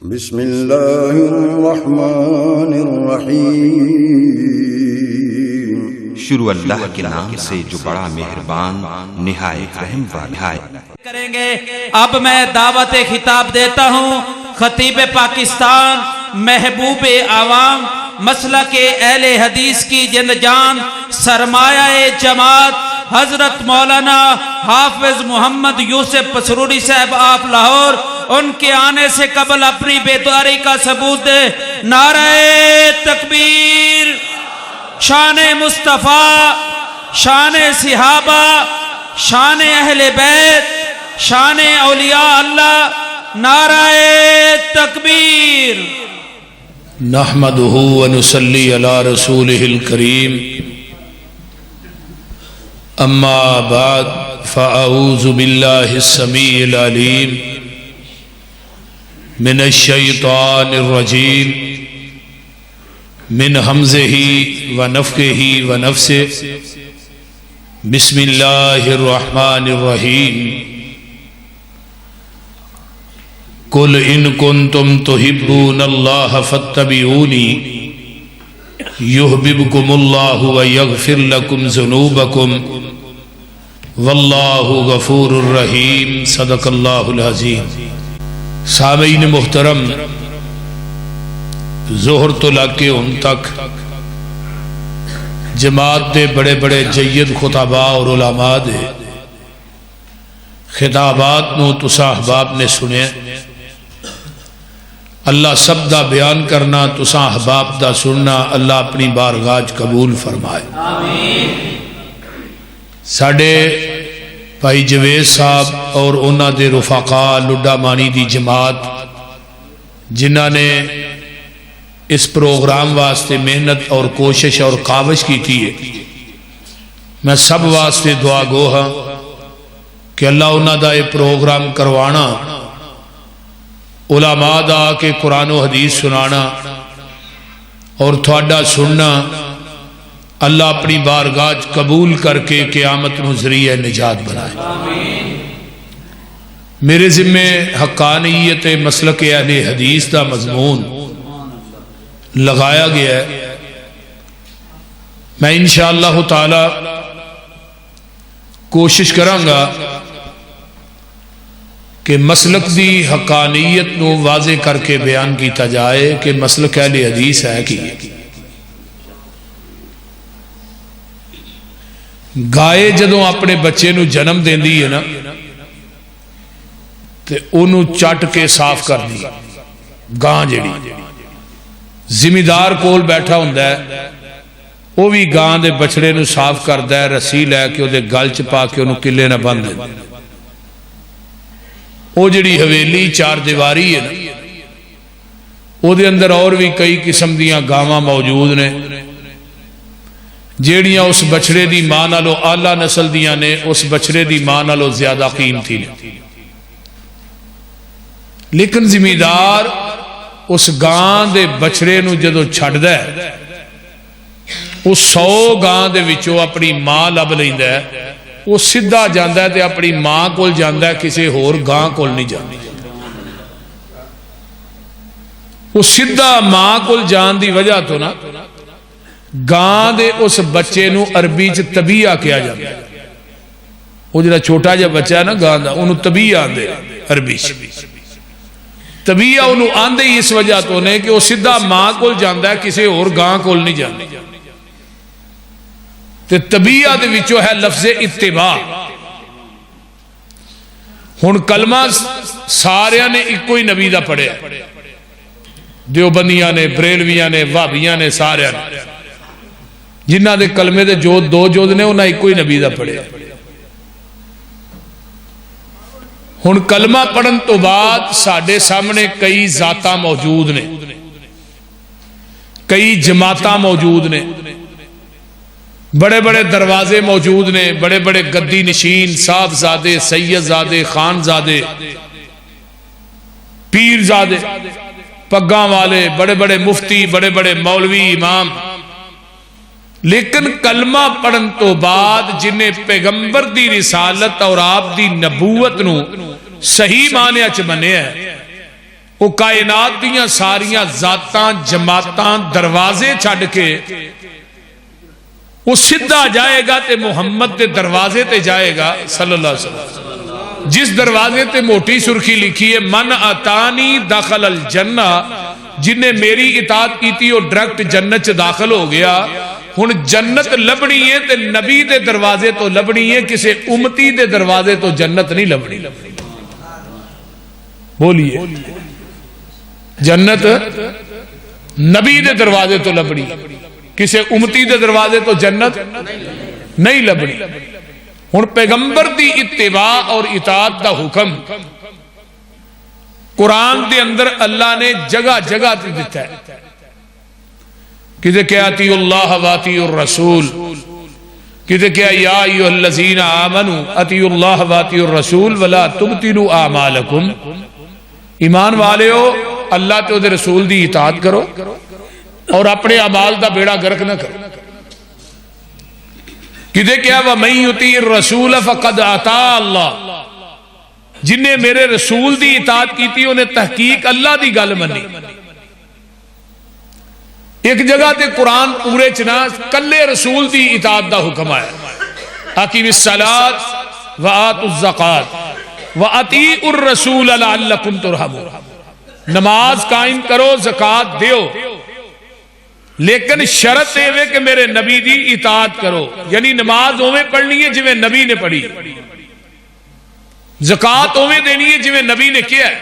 بسم اللہ الرحمن الرحیم۔ شروع اللہ کے نام سے جو بڑا مہربان نہایت رحم والا ہے۔ کریں گے۔ اب میں دعوت خطاب دیتا ہوں خطیب پاکستان، محبوب عوام، مسلک اہل حدیث کی جند جان، سرمایہ جماعت حضرت مولانا حافظ محمد یوسف پسروری صاحب آف لاہور، ان کے آنے سے قبل اپنی بیداری کا ثبوت دے۔ نعرہ تکبیر، شان مصطفیٰ، شان صحابہ، شان اہل بیت، شان اولیاء اللہ، نعرہ تکبیر۔ نحمده ونصلي على رسوله الكريم، اما بعد فاعوذ بالله السميع العليم من الشيطان الرجيم من همزه ونفخه ونفثه، بسم الله الرحمن الرحيم۔ قل ان کنتم تحبون اللہ فاتبعونی یحببکم اللہ ویغفر لکم ذنوبکم واللہ غفور الرحیم۔ صدق اللہ العظیم۔ سامعین محترم، ظہر تو لاکے ان تک جماعت دے بڑے بڑے جید خطباء اور علماء دے خطابات نو تسا احباب نے سنے۔ اللہ سب دا بیان کرنا، تساں احباب دا سننا، اللہ اپنی بارگاہ قبول فرمائے۔ ساڑے بھائی جوید صاحب اور انہاں دے رفقاء لڈا مانی دی جماعت جنہاں نے اس پروگرام واسطے محنت اور کوشش اور کاوش کی تھی ہے، میں سب واسطے دعا گو ہاں کہ اللہ انہاں دا یہ پروگرام کروانا، علماء دا کے قرآن و حدیث سنانا اور تھوڑا سننا، اللہ اپنی بارگاہ قبول کر کے قیامت نو ذریعہ نجات بنائے۔ میرے ذمہ حقانیت مسلک اہل حدیث دا مضمون لگایا گیا ہے۔ میں انشاءاللہ تعالی کوشش کراں گا کہ مسلک دی حقانیت نو واضح کر کے بیان کیتا جائے کہ مسلک اہل حدیث ہے کی۔ گائے جدوں اپنے بچے نو جنم دیندی ہے نا تے انہوں چٹ کے صاف کر دی، گاں جڑی زمیندار کول بیٹھا ہوندا ہے وہ بھی گاں دے بچڑے نو صاف کردا ہے، رسی لے کے دے گل چ پا کے انہوں کلے نہ بند دے۔ وہ جڑی حویلی چار دیواری ہے نا، وہ دے اندر اور بھی کئی قسم دیاں گاواں موجود نے جیڑیاں اس بچڑے دی ماں نالوں اعلیٰ نسل دیاں نے، اس بچڑے دی ماں نالوں زیادہ قیمتی نے۔ لیکن زمیندار اس گاں دے بچڑے نو جدو چھڑدا ہے، اس 100 گاں دے وچوں اپنی ماں لب لیندا ہے، وہ سدھا جاندا ہے تے اپنی ماں کول جاندا ہے، کسی ہور گاں کول نہیں جاندا۔ وہ سدھا ماں کول جان دی وجہ تو نا گاں دے اس بچے نو عربی چ طبیعہ کیا جاندا ہے۔ وہ جڑا چھوٹا جا بچہ ہے نا گاں دا، انہوں طبیعہ آندے عربی چ۔ طبیعہ انہوں آندے اس وجہ تو نے کہ وہ سدھا ماں کول جاندا ہے، کسی اور گاں کول نہیں جاندا۔ تے طبیعہ دے وچوں ہے لفظ اتباع۔ ہن کلمہ ساریاں نے ایک کوئی نبی دا پڑھیا، دیوبندیاں نے، بریلویاں نے، وہابیاں نے، ساریاں نے جنہ دے کلمے دے جو دو جود نے انہاں ایک کوئی نبی دا پڑھیا۔ ہن کلمہ پڑھن تو بعد ساڈے سامنے کئی ذاتاں موجود نے، کئی جماعتاں موجود نے، بڑے بڑے دروازے موجود نے، بڑے بڑے گدی نشین، صاحب زادے، سید زادے، خان زادے، پیر زادے، پگاں والے، بڑے بڑے مفتی، بڑے بڑے مولوی، امام۔ لیکن کلمہ پڑھن تو بعد جنہیں پیغمبر دی رسالت اور آپ دی نبوت نو صحیح معنی چ منیا ہے، وہ کائنات دیاں ساریاں ذاتاں جماعتاں دروازے چھڈ کے وہ سدھا جائے گا تے محمد دے دروازے تے جائے گا صلی اللہ علیہ وسلم، جس دروازے تے موٹی سرخی لکھی ہے من اتانی دخل الجنہ، جن نے میری اطاعت کی تھی وہ ڈائریکٹ جنت چ داخل ہو گیا۔ ہن جنت لبنی ہے تے نبی دے دروازے تو لبنی ہے، کسی امتی دے دروازے تو جنت نہیں لبنی۔ بولیے جنت نبی دے دروازے تو لبنی، کسی امتی دے دروازے تو جنت نہیں لبنی۔ ہن پیغمبر دی اتباع اور اطاعت دا حکم قرآن دے اندر اللہ نے جگہ جگہ تے دیتا ہے، کدے کہ اطیعوا اللہ واطیعوا الرسول، کدے کہ یا ایھا الذین آمنوا اطیعوا اللہ واطیعوا الرسول ولا تبطلوا اعمالکم، ایمان والےو اللہ تے دے رسول دی اطاعت کرو اور اپنے اعمال دا بیڑا غرق نہ کرو۔ کدے کیا وَمَن یُطِیعِ الرَّسُولَ فَقَدْ اَطَاعَ اللَّهَ، جن نے میرے رسول دی اطاعت کی تھی انہیں تحقیق اللہ دی گل منی۔ ایک جگہ تے قرآن پورے چنا کلے رسول دی اطاعت دا حکم آیا، اقیم الصلاۃ وآتوا الزکاۃ وَأَطِیعُوا الرَّسُولَ لَعَلَّکُمْ تُرْحَمُونَ، نماز قائم کرو زکوٰۃ دیو، لیکن شرط ہے کہ میرے نبی دی اطاعت کرو، یعنی نماز اویں پڑھنی ہے جویں نبی نے پڑھی، زکوٰۃ اویں دینی ہے جویں نبی نے کیا ہے۔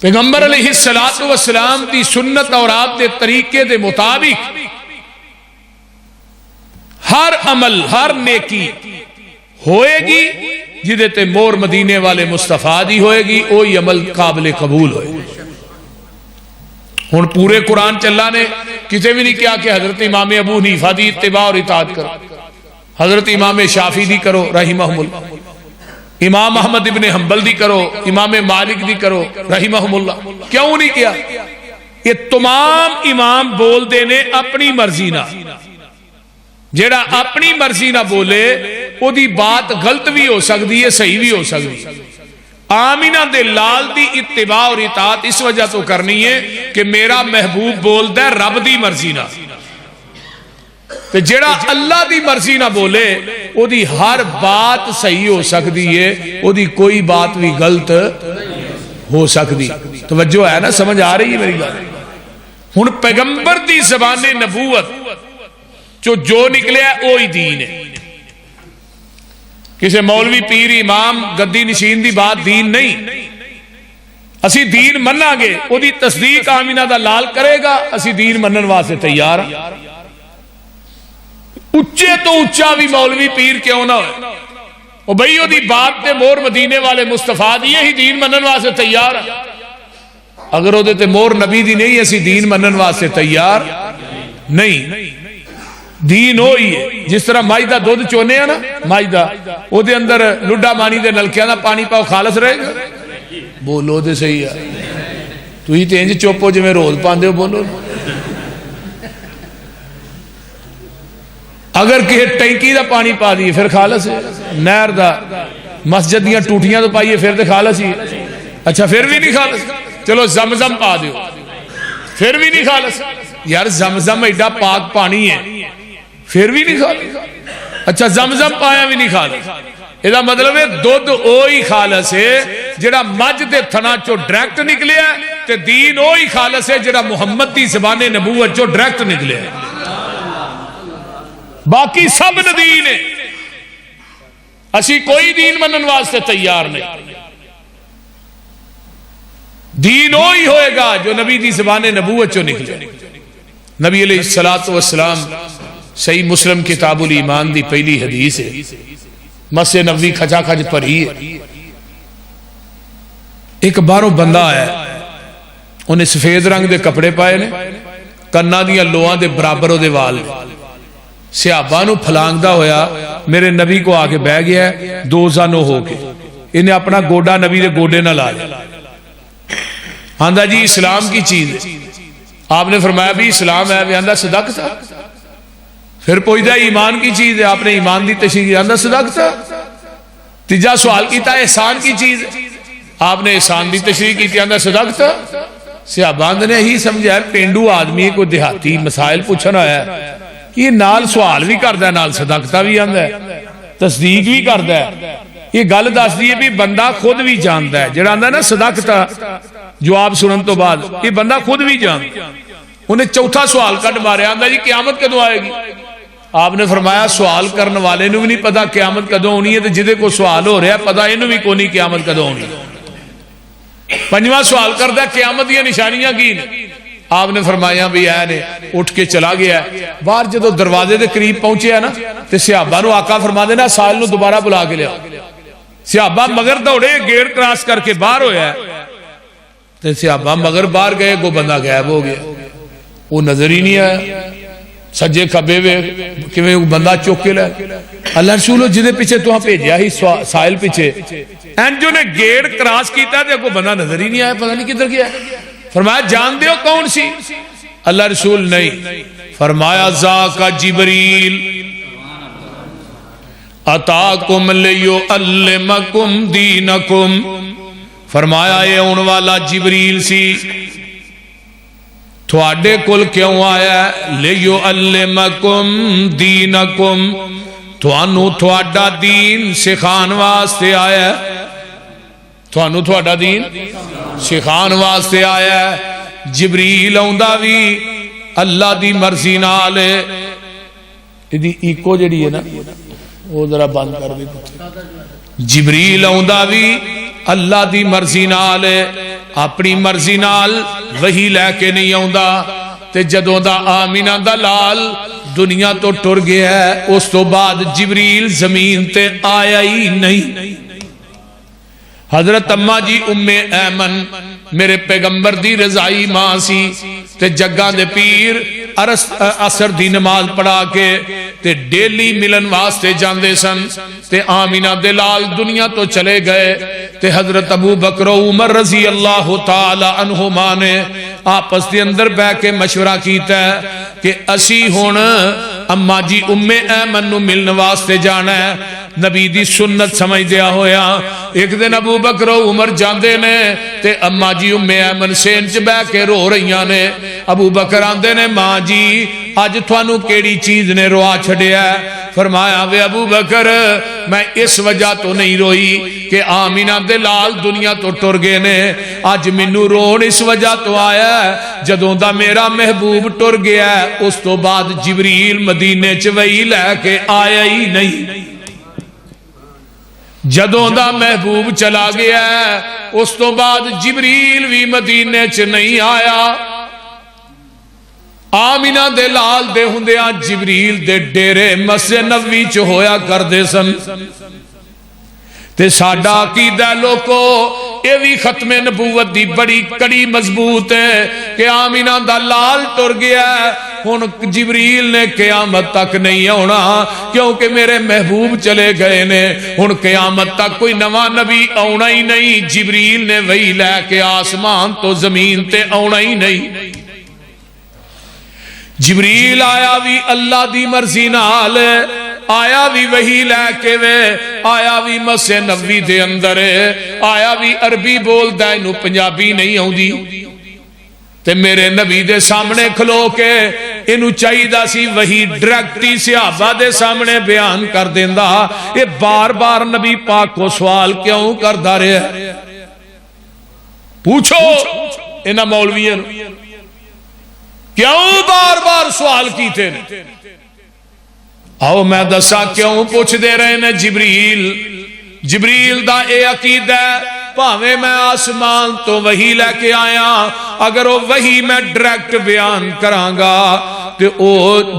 پیغمبر علیہ السلام دی سنت اور آپ دے طریقے دے مطابق ہر عمل ہر نیکی ہوئے گی جدے تے مور مدینے والے مصطفیٰ دی ہوئے گی، وہی عمل قابل قبول ہوئے گی۔ ہن پورے قرآن چلا نے کسی بھی نہیں کیا کہ حضرت امام ابو حنیفہ دی اتباع اور اطاعت کرو، حضرت امام شافعی دی کرو رحمہم اللہ، امام احمد ابن حنبل دی کرو، امام مالک دی کرو رحمہم اللہ، کیوں نہیں کیا؟ یہ تمام امام بول دینے اپنی مرضی نہ، جیڑا اپنی مرضی نہ بولے وہ دی بات غلط بھی ہو سکتی ہے صحیح بھی ہو سکتی ہے۔ آمینہ دے لال دی اتباع اور اطاعت اس وجہ تو کرنی ہے کہ میرا محبوب بول دے رب دی مرضی نہ، تے جڑا اللہ دی مرضی نہ بولے او دی ہر بات صحیح ہو سکتی ہے، او دی کوئی بات بھی غلط ہو سکتی۔ توجہ ہے نا، سمجھ آ رہی ہے میری بات؟ ہن پیغمبر دی زبان نبوت جو نکلے ہے وہی دین ہے۔ کسی مولوی پیر امام گدی نشین دی بات دین نہیں، اسی دین مننا گے، وہ دی تصدیق آمینہ دا لال کرے گا، اسی دین منن واسطے تیار ہیں۔ اچھے تو اچھا بھی مولوی پیر کیوں نہ ہوئے، وہ بھئی وہ دی بات تے مور مدینے والے مصطفیٰ دی ہی دین منن واسطے تیار ہیں۔ اگر وہ دیتے مور نبی دی نہیں اسی دین منن واسطے تیار نہیں۔ دین ہوئی ہے جس طرح مائدہ دودھ چونے ہیں نا، مائدہ وہ دے اندر لڈا مانی دے نلکیاں دا پانی پاؤ خالص رہے گا؟ بولو دے صحیح ہے، تو ہی تینج چوپو جو میں روز پاندے ہو بولو۔ اگر کہ ٹینکی دا پانی پا دیئے پھر خالص ہے، نہر دا مسجد دیاں ٹوٹیاں تو پائیے پھر دے خالص ہی، اچھا پھر بھی نہیں خالص، چلو زمزم پا دیو پھر بھی نہیں خالص، یار زمزم ایڈا پاک پانی ہے پھر بھی نہیں خالص، اچھا زمزم پایا بھی نہیں خالص، یہ مطلب ہے دودھ اوہی خالص ہے جڑا مجھ دے تھنا چو ڈائریکٹ نکلے ہے، تے دین اوہی خالص ہے جڑا محمد دی زبان نبوت چو ڈائریکٹ نکلے ہے، باقی سب دین ہے، اسی کوئی دین منن واسطے تیار نہیں۔ دین وہی ہوئے گا جو نبی دی زبان نبوت چو نکلے۔ نبی علیہ السلام صحیح مسلم کتاب الایمان دی پہلی حدیث ہے، مسجد نبوی کھچا کھچ پڑھی ہے۔ ایک باروں بندہ آیا، انہیں سفید رنگ دے کپڑے پائے نے، کنا دیاں لوہاں دے برابر دے وال، صحابہ نو پھلانگدا ہویا میرے نبی کو آگے بہ گیا ہے، دو زانو ہو کے انہیں اپنا گوڑا نبی دے گوڑے نہ لا لیا۔ آندہ جی اسلام کی چیز ہے، آپ نے فرمایا بھی اسلام ہے، بھی آندہ صدق تھا، پھر پوچھتا ایمان کی چیز ہے، آپ نے ایمان دی تشریح آندہ صدق تھا، تیجا سوال کیتا احسان کی چیز ہے، آپ نے احسان دی تشریح کی آندا صدقت صحابہ نے ہی سمجھا پینڈو آدمی کو دیہاتی مسائل پوچھنا ہے یہ نال سوال بھی کردا ہے نال صدقتا بھی آندا ہے تصدیق بھی کردا ہے یہ گل دس دی ہے بھی بندہ خود بھی جاندا ہے جڑا آندا نا صدقتا جواب سنن تو بعد یہ بندہ خود بھی جاندا انہیں چوتھا سوال کٹ ماریا آندا جی قیامت کدوں آئے گی آپ نے فرمایا سوال کرنے والے نو بھی نہیں پتا قیامت کدوں ہونی ہے تے جدے کو سوال ہو رہا ہے پتا اینو بھی کوئی نہیں قیامت کدوں ہونی پنجواں سوال کردا قیامت دی نشانیاں کی نے آپ نے فرمایا بھی اے نے اٹھ کے چلا گیا ہے باہر جدو دروازے دے قریب پہنچے ہے نا تے صحابہ نو آقا فرما دینا سائل نو دوبارہ بلا کے لیا صحابہ مگر دوڑے گیٹ کراس کر کے باہر ہویا ہے تے صحابہ مگر باہر گئے وہ بندہ غائب ہو گیا وہ نظر ہی نہیں آیا سجے کھبے وے کیویں بندہ چوک کے لے اللہ رسول جدے پیچھے تو بھیجیا ہی سائل پیچھے این جو نے گیٹ کراس کیتا تے کو بندہ نظر ہی نہیں آیا پتہ نہیں کدھر گیا فرمایا جان دیو کون سی اللہ رسول نہیں فرمایا ذاک جبریل اتاکم لیعلمکم دینکم فرمایا یہ اون والا جبریل سی تھوڑے کل کیوں آیا ہے لیعلمکم دینکم تھوانو تھوڑا دین سکھان واسطے آیا ہے تھوانو تھوڑا دین سکھان واسطے آیا ہے جبریل آندا بھی اللہ دی مرضی نال ایدی ایکو جڑی ہے نا وہ ذرا بند کر دی جبریل آندا بھی اللہ دی مرضی نال اپنی مرضی نال وہی لے کے نہیں آندا تے جدوں دا آمینہ دا لال دنیا تو ٹر گیا ہے اس تو بعد جبریل زمین تے آیا ہی نہیں حضرت اماں جی ام ایمن میرے پیغمبر دی رضائی ماں سی تے جگہ دے پیر اثر دی نماز پڑھا کے تے ڈیلی ملن واسطے جاندے سن تے آمینہ دے لال دنیا تو چلے گئے تے حضرت ابو بکر و عمر رضی اللہ تعالی عنہما نے آپس دے اندر بہ کے مشورہ کیتا ہے کہ اسی ہون اماں جی ام ایمن نو ملن واسطے جانا ہے نبی دی سنت سمجھ دیا ہویا ایک دن ابو بکر و عمر جاندے نے تے اماں جی ام ایمن سین چ بہ کے رو رہیاں نے ابو بکر آندے نے ماں جی اج تھانو کیڑی چیز نے روا چھڈیا ہے فرمایا وے ابو بکر میں اس وجہ تو نہیں روئی کہ آمینہ دے لال دنیا تو ٹر گئے نے اج مینوں رون اس وجہ تو آیا ہے جدوں دا میرا محبوب ٹر گیا ہے اس تو بعد جبریل مدینے چ وہی لے کے آیا ہی نہیں جدوں دا محبوب چلا گیا ہے اس تو بعد جبریل بھی مدینے چ نہیں آیا آمینہ دے لال دے ہوندیاں جبریل دے ڈیرے مسجد نبوی چ ہویا کردے سن تے ساڈا عقیدہ لوکو یہ بھی ختم نبوت دی بڑی کڑی مضبوط ہے کہ آمینہ دا لال ٹر گیا ہے ہن جبریل نے قیامت تک نہیں آنا کیونکہ میرے محبوب چلے گئے نے ہن قیامت تک کوئی نواں نبی آنا ہی نہیں جبریل نے وہی لے کے آسمان تو زمین تے آنا ہی نہیں جبریل آیا بھی اللہ دی مرضی نال آیا بھی وہی لے کے وے آیا بھی مسجد نبوی دے اندر آیا بھی عربی بولدا ہے نو پنجابی نہیں آوندی تے میرے نبی دے سامنے کھلو کے انو چاہیدا سی وہی ڈائریکٹی صحابہ دے سامنے بیان کر دیندا یہ بار بار نبی پاک کو سوال کیوں کردا رہے پوچھو انہاں مولویاں کیوں بار بار سوال کیتے نے آؤ میں دسا کیوں پوچھ دے رہے نے جبریل دا اے عقیدہ پاویں میں آسمان تو وہی لے کے آیا اگر وہ وہی میں ڈائریکٹ بیان کرانگا کہ او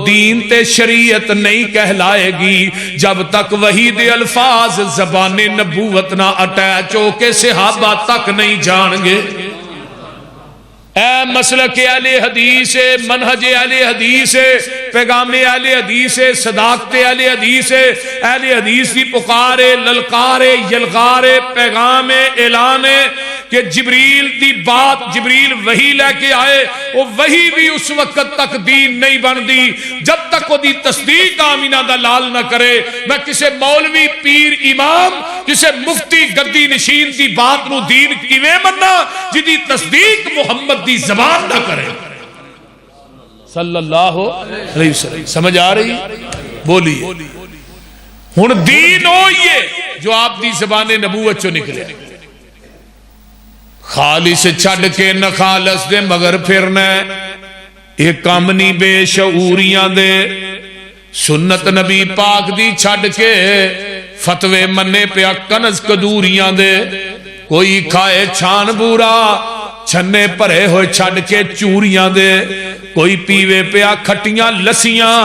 دین تے شریعت نہیں کہلائے گی جب تک وہی دے الفاظ زبان نبوت نہ اٹیچ ہو کے صحابہ تک نہیں جان گے اے مسلک اہل حدیث منہج اہل حدیث پیغام اہل حدیث صداقت اہل حدیث کی پکار للکار یلغار پیغام اعلان کہ جبریل دی بات جبریل وحی لے کے آئے وہ وحی بھی اس وقت تک دین نہیں بندی جب تک وہ دی تصدیق آمینہ دا لال نہ کرے. میں کسے مولوی پیر امام کسے مفتی گدی نشین دی بات نو دین کیویں مننا جدی تصدیق محمد دی زبان نہ کرے صلی اللہ علیہ وسلم. سمجھ آ رہی؟ بولیے. ہن دین ہوئیے جو آپ دی زبان نبوت چو نکلے. خالص چھڑ کے نہ خالص دے مگر پھرنا ایک کام نہیں بے شعوریاں دے. سنت نبی پاک دی چھڑ کے فتوے منے پیا کنز کدوریاں دے. کوئی کھائے چھان بورا چھنے پرے ہوئے چھڑ کے چوریاں دے. کوئی پیوے پیا کھٹیاں لسیاں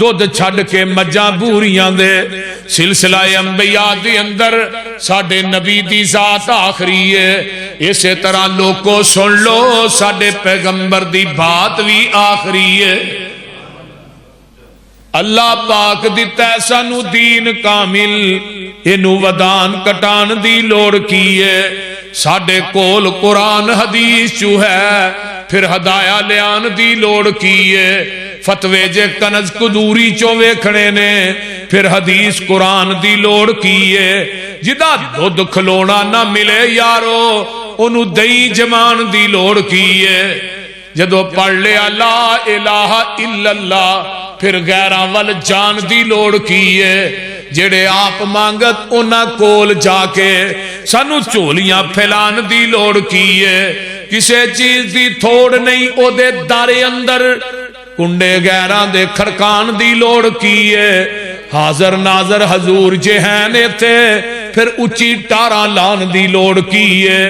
دودھ چھڑ کے مجاں بوریاں دے. سلسلہ انبیاء دی اندر ساڑھے نبی دی ذات آخری ہے. اسی طرح لوگوں سن لو ساڑھے پیغمبر دی بات بھی آخری ہے. اللہ پاک دیتا ہے سانو دین کامل انو ودان کٹان دی لوڑ کی ہے. ساڑھے کول قرآن حدیث چو ہے پھر ہدایہ لیان دی لوڑ کی ہے. فتوے جے کنز کدوری چو ویکھنے نے پھر حدیث قرآن دی لوڑ کی ہے. جدا دودھ کھلونا نہ ملے یارو انو دئی جمان دی لوڑ کی ہے. جدو پڑھ لیا لا الہ الا اللہ پھر غیران وال جان دی لوڑ کی ہے. جڑے آپ مانگت انہاں کول جا کے سانو چولیاں پھیلان دی لوڑ کی ہے. کسے چیز دی تھوڑ نہیں او دے دارے اندر کنڈے غیران دے کھڑکان دی لوڑ کی ہے. حاضر ناظر حضور جہانے تھے پھر اچھی ٹارا لان دی لوڑ کی ہے.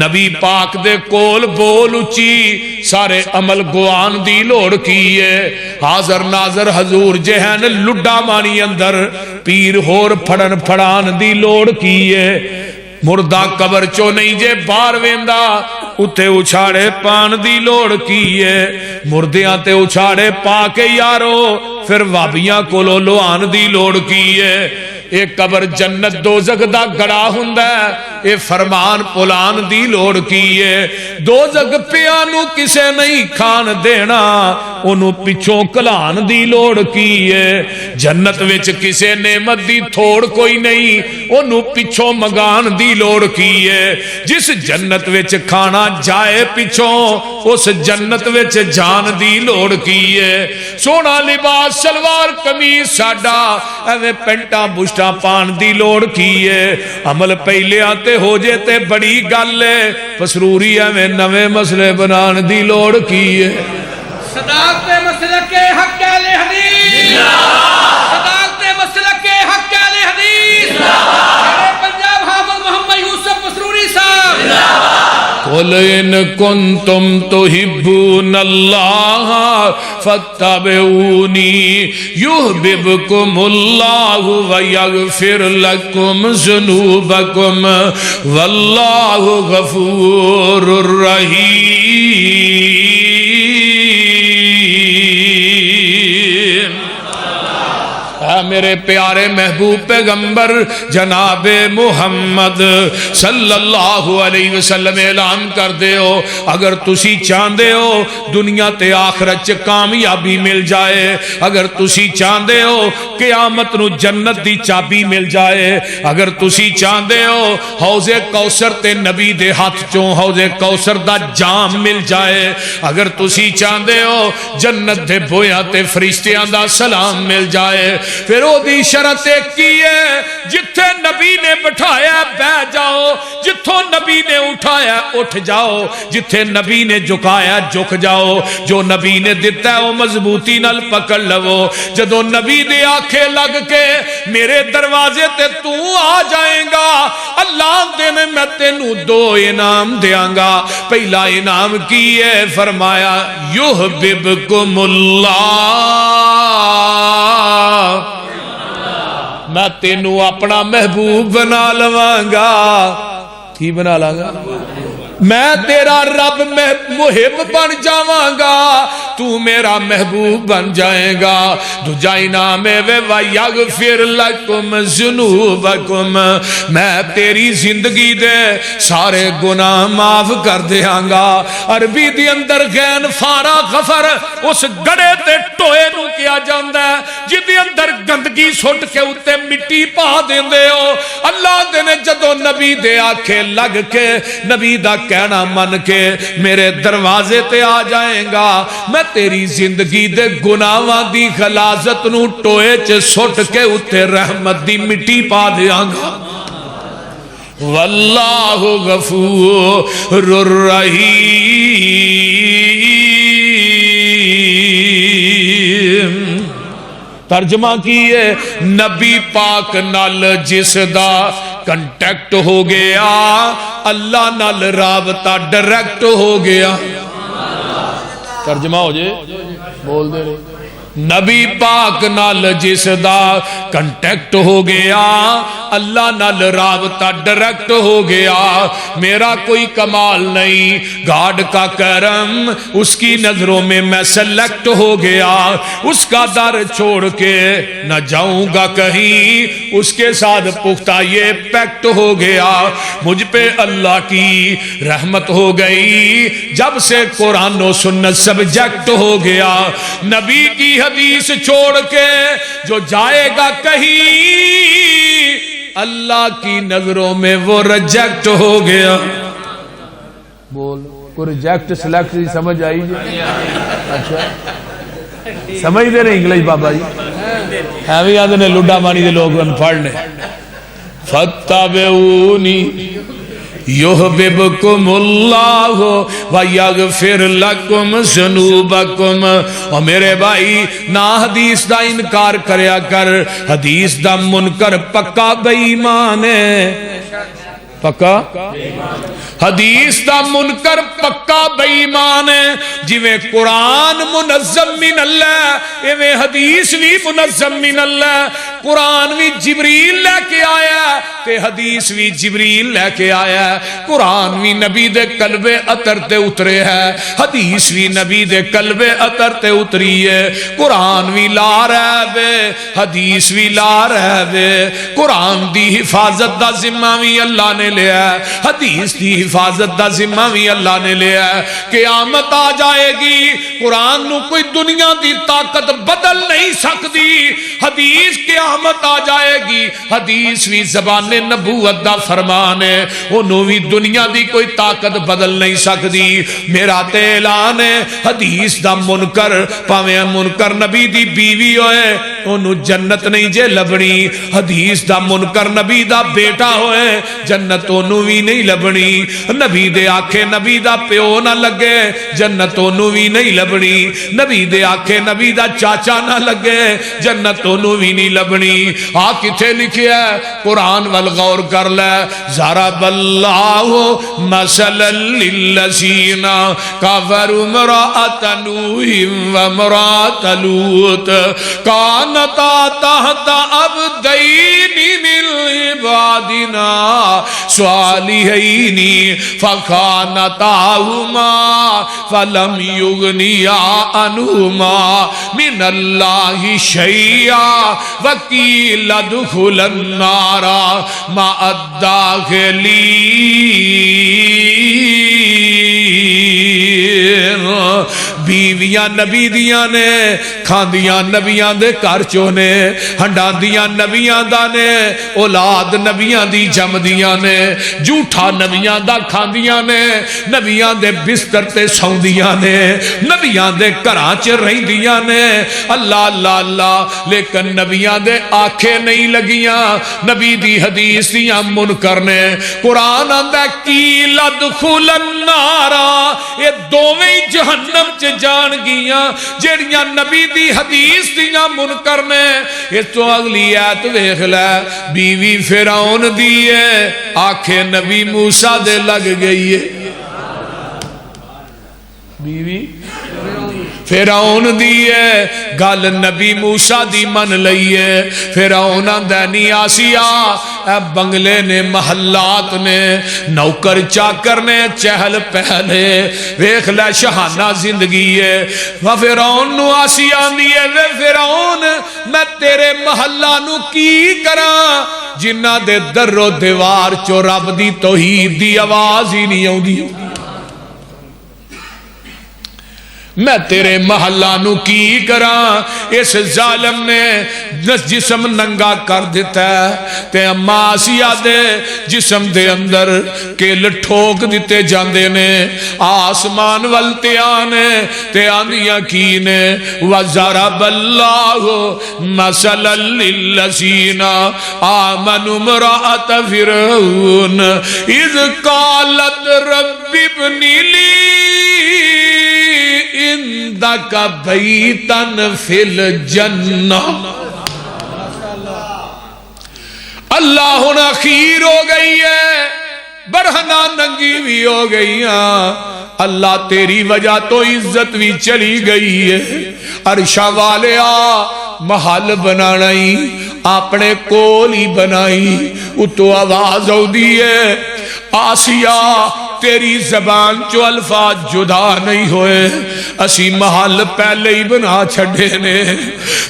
نبی پاک دے کول بول اچھی سارے عمل گوان دی لوڑ کی ہے. حاضر ناظر حضور جہان لڈا مانی اندر پیر ہور پھڑن پھڑان دی لوڑ کی ہے. مردہ قبر چو نہیں جے بار ویندا اتے اچھاڑے پان دی لوڑ کی ہے. مردیاں تے اچھاڑے پا کے یارو پھر وابیاں کو لوان دی لوڑ کی ہے. ایک قبر جنت دوزخ دا گڑا ہوندا ہے اے فرمان پلان دی لوڑ کی ہے. دوزخ پیانو کسے نہیں کھان دینا انو پچھوں کلان دی لوڑ کی ہے. جنت وچ کسے نعمت دی تھوڑ کوئی نہیں انو پچھوں مگان دی لوڑ کی ہے. جس جنت وچ کھانا جائے پچھوں اس جنت وچ جان دی لوڑ کی ہے. سونا لباس شلوار قمیض ساڈا ایویں پینٹاں بشٹاں پان دی لوڑ کی ہے. عمل پہلے آتے ہو جے تے بڑی گل ہے پسروری ایویں نویں مسئلے بنان دی لوڑ کی ہے. صداقت مسلک حق اہل حدیث صداقت مسلک حق اہل حدیث میرے پنجاب حافظ محمد یوسف پسروری صاحب. قل ان کنتم تحبون اللہ فاتبعونی یحببکم اللہ ویغفر لکم ذنوبکم واللہ غفور رحیم. میرے پیارے محبوب پیغمبر جناب محمد صلی اللہ علیہ وسلم اعلان کر دے ہو اگر تسی چاہندے ہو دنیا تے آخرت چ کامیابی مل جائے, اگر تسی چاہندے ہو قیامت نو جنت دی چابی مل جائے, اگر تسی چاہندے ہو حوض کوثر تے نبی دے ہاتھ چوں حوض کوثر دا جام مل جائے, اگر تسی چاہندے ہو جنت دے بویاں تے فرشتیاں دا سلام مل جائے, پھر او دی شرط ایک کی ہے جتھے نبی نے بٹھایا بہ جاؤ, جتھوں نبی نے اٹھایا اٹھ جاؤ, جتھے نبی نے جھکایا جھک جاؤ, جو نبی نے دیتا ہے وہ مضبوطی نال پکڑ لو. جدو نبی دے آنکھیں لگ کے میرے دروازے تے تو آ جائیں گا اللہ دن میں تینوں دو انعام دیاں گا. پہلا انعام کی ہے فرمایا یحببکم اللہ, میں تینوں اپنا محبوب بنا لواں گا. کی بنا لاں گا؟ میں تیرا رب محب بن جاواں گا. تو میرا محبوب بن جائے گا. دوجا انعام ہے وَيَغْفِرْ لَكُمْ ذُنُوبَكُمْ, میں تیری زندگی دے سارے گناہ معاف کر دیاں گا. عربی دی اندر غین فارا غفر اس گڑے تے ٹوئے نو کیا جاندہ ہے جدی اندر گندگی سٹ کے اتے مٹی پا دیں دے ہو. اللہ دے نے جدو نبی دے آکھے لگ کے نبی دا کہنا من کے میرے دروازے تے آ جائیں گا, میں تیری زندگی دے گناہاں دی غلاظت نو ٹوئے چ سٹ کے اتے رحمت دی مٹی پا دیاں گا. واللہ غفور الرحیم. ترجمہ کیے نبی پاک نال جس دا کنٹیکٹ ہو گیا اللہ نال رابطہ ڈائریکٹ ہو گیا. ترجمہ ہو جائے بول دے رہے. نبی پاک نال جس دا کنٹیکٹ ہو گیا اللہ نال رابطہ ڈائریکٹ ہو گیا. میرا کوئی کمال نہیں, گاڈ کا کرم, اس کی نظروں میں میں سلیکٹ ہو گیا. اس کا در چھوڑ کے نہ جاؤں گا کہیں, اس کے ساتھ پختہ یہ پیکٹ ہو گیا. مجھ پہ اللہ کی رحمت ہو گئی جب سے قرآن و سنت سبجیکٹ ہو گیا. نبی کی حدیث چھوڑ کے جو جائے گا کہیں اللہ کی نظروں میں وہ ریجیکٹ ہو گیا. بول کو ریجیکٹ سلیکٹ سمجھ آئی جی؟ اچھا سمجھ دے رہے انگلش بابا جی ہے بھی آدھے نے لڈا مانی دے لوگ پڑھ لیں. فَاتَّبِعُونِي یحببکم اللہ ویغفر لکم ذنوبکم. اور میرے بھائی نہ حدیث دا انکار کریا کر, حدیث دا منکر پکا بے ایمان ہے. پکا حدیث دا منکر پکا بے ایمان ہے. جویں قرآن منظم من اللہ ایویں حدیث بھی منظم من اللہ. قرآن بھی جبریل لے کے آیا تے حدیث بھی جبریل لے کے آیا. قرآن بھی نبی دے قلب اطر تے اترے ہے, حدیث بھی نبی دے قلب اطر تے اتری ہے. قرآن بھی لا رہے حدیث بھی لا رہے. قرآن دی حفاظت دا ذمہ بھی اللہ نے لیا ہے, حدیث دی حفاظت دا ذمہ بھی اللہ نے لیا ہے. قیامت آ جائے گی قرآن نو کوئی دنیا دی طاقت بدل نہیں سکتی. حدیث قیامت آ جائے گی, حدیث بھی زبان نبوت دا فرمان ہے, انہوں بھی دنیا دی کوئی طاقت بدل نہیں سکتی. میرا تے اعلان ہے حدیث دا منکر پاویں منکر نبی دی بیوی ہوئے انہوں جنت نہیں جے لبنی. حدیث دا منکر نبی دا بیٹا ہوئے جنت انہوں بھی نہیں لبنی. نبی دے آکھے نبی دا پیو نہ لگے جنت انہوں بھی نہیں لبنی. نبی دے آکھے نبی دا چاچا نہ لگے جنت انہوں بھی نہیں لبنی. کتے لکھیا ہے قرآن والغور کر لے. ضرب اللہ مثلا للذین کفروا امرأۃ نوح وامرأۃ لوط کانتا تحت عبدین من عبادنا صالحین فخانتاہما فلم یغنیا عنہما من اللہ شیئا وقیل ادخلا النار مع الداخلین. بیویاں نبی دیاں نے کھاندیاں نبیاں دے گھر چوں نے, ہنڈاندیاں نبیاں دا نے, اولاد نبیاں دی جمدیاں نے, جھوٹا نبیاں دا کھاندیاں نے, نبیاں دے بستر تے سوندیاں نے, نبیاں دے گھراں چ رہندیاں نے. اللہ اللہ اللہ, لیکن نبیاں دے آنکھیں نہیں لگیاں نبی دی حدیث دیاں منکر نے. قرآن آندا قیل ادخل النار, یہ دوویں جہنم چ جان گیاں جیڑیاں نبی دی حدیث دیاں منکر نے. اس تو اگلی آیت ویکھ لے, بیوی فرعون دی ہے آنکھیں نبی موسیٰ دے لگ گئی ہے. بیوی فرعون دی ہے گل نبی موسیٰ دی من لئیے. فرعون آندا نی آسیہ اے بنگلے نے محلات نے نوکر چاکر نے چہل پہلے ویکھ لے شہانہ زندگی ہے فرعون نو آسی آندی ہے وے فرعون میں تیرے محلہ نو کی کراں جنہ دے در و دیوار چو رب دی توحید دی آواز ہی نہیں آؤندی میں تیرے محلہ نو کی کراں اس ظالم نے جسم ننگا کر دیتا ہے تے اما آسیہ دے جسم دے اندر کل ٹھوک دیتے جاندے نے آسمان والتے آنے تے آندیاں کینے وَضَرَبَ اللَّهُ مَثَلًا لِلَّذِينَ آمَنُوا امْرَأَتَ فِرْعَوْنَ إِذْ قَالَتْ رَبِّ ابْنِ لِي عندك بيتا في الجنة اللہ ہن اخیر ہو گئی ہے برہنہ ننگی بھی ہو گئی اللہ تیری وجہ تو عزت بھی چلی گئی ہے عرشہ والے محل بنائی اپنے کول ہی بنائی اتو آواز ہو دیئے آسیہ تیری زبان چو الفاظ جدا نہیں ہوئے اسی محل پہلے ہی بنا چھڑے نے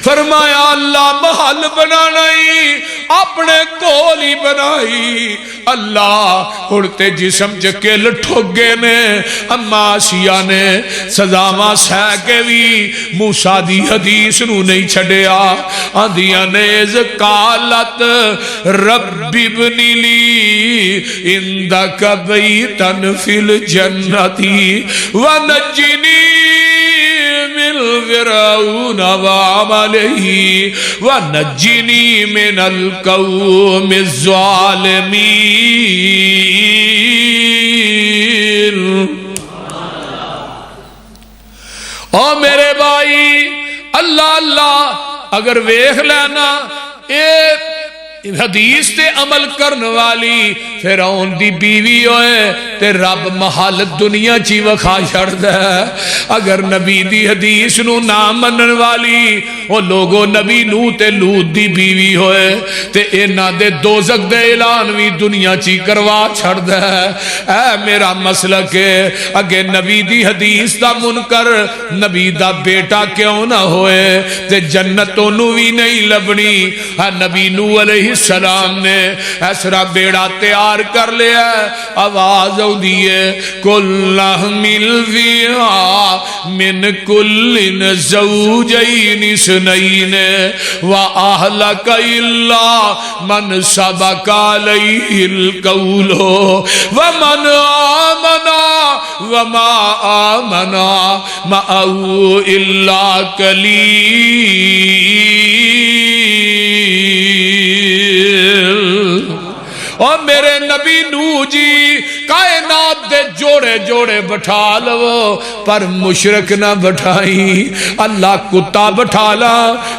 فرمایا اللہ محل بنائی اپنے کول ہی بنائی اللہ اڑتے جسم چکے لٹھوگے نے اما آسیہ نے سزاواں سہ کے بھی موسیٰ دی حدیث نو نہیں چھڑیا آندیاں نیز قالت رب ابن لی اندک بیتن فی الجنتی ونجنی من فرعون وعملہ ونجنی من القوم الظالمین او میرے بھائی اللہ اللہ اگر ویکھ لینا اے حدیث تے عمل کرنے والی فرعون دی بیوی ہوئے تے رب محل دنیا چی وکھا چھڑ دے اگر نبی دی حدیث نو نہ منن والی وہ لوگوں نبی نو تے لوط دی بیوی ہوئے تے اینا دے دوزک دے اعلان بھی دنیا چی کروا چھڑ دے اے میرا مسلک ہے اگر نبی دی حدیث دا منکر نبی دا بیٹا کیوں نہ ہوئے تے جنتوں نو بھی نہیں لبنی نبی نو علیہ السلام نے ایسرا بیڑا تیار کر لیا آواز ہو دیئے کل احمل فیہا من کل زوجین اثنین وآہلک الا من سبق علیہ القول ومن آمنا وما آمنا معہو الا قلیل اور میرے نبی نو جی کائنات دے جوڑے جوڑے بٹھا لو پر مشرک نہ بٹھائی اللہ کتا بٹھالا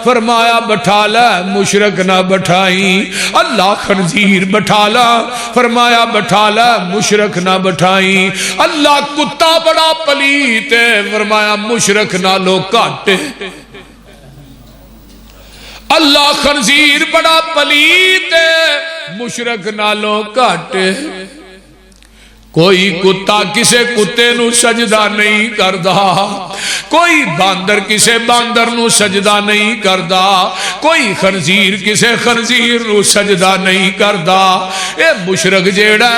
فرمایا بٹھالا مشرک نہ بٹھائی اللہ خنزیر بٹھالا فرمایا بٹھالا مشرک نہ بٹھائی اللہ کتا بڑا پلیت ہے فرمایا مشرک نہ لو کاٹے اللہ خنزیر بڑا پلیت ہے مشرک نالوں کاٹے کوئی کتا کسے کتے نو سجدہ نہیں کردا کوئی باندر کسے باندر نو سجدہ نہیں کردا کوئی خنزیر کسے خنزیر نو سجدہ نہیں کردا اے مشرک جیڑا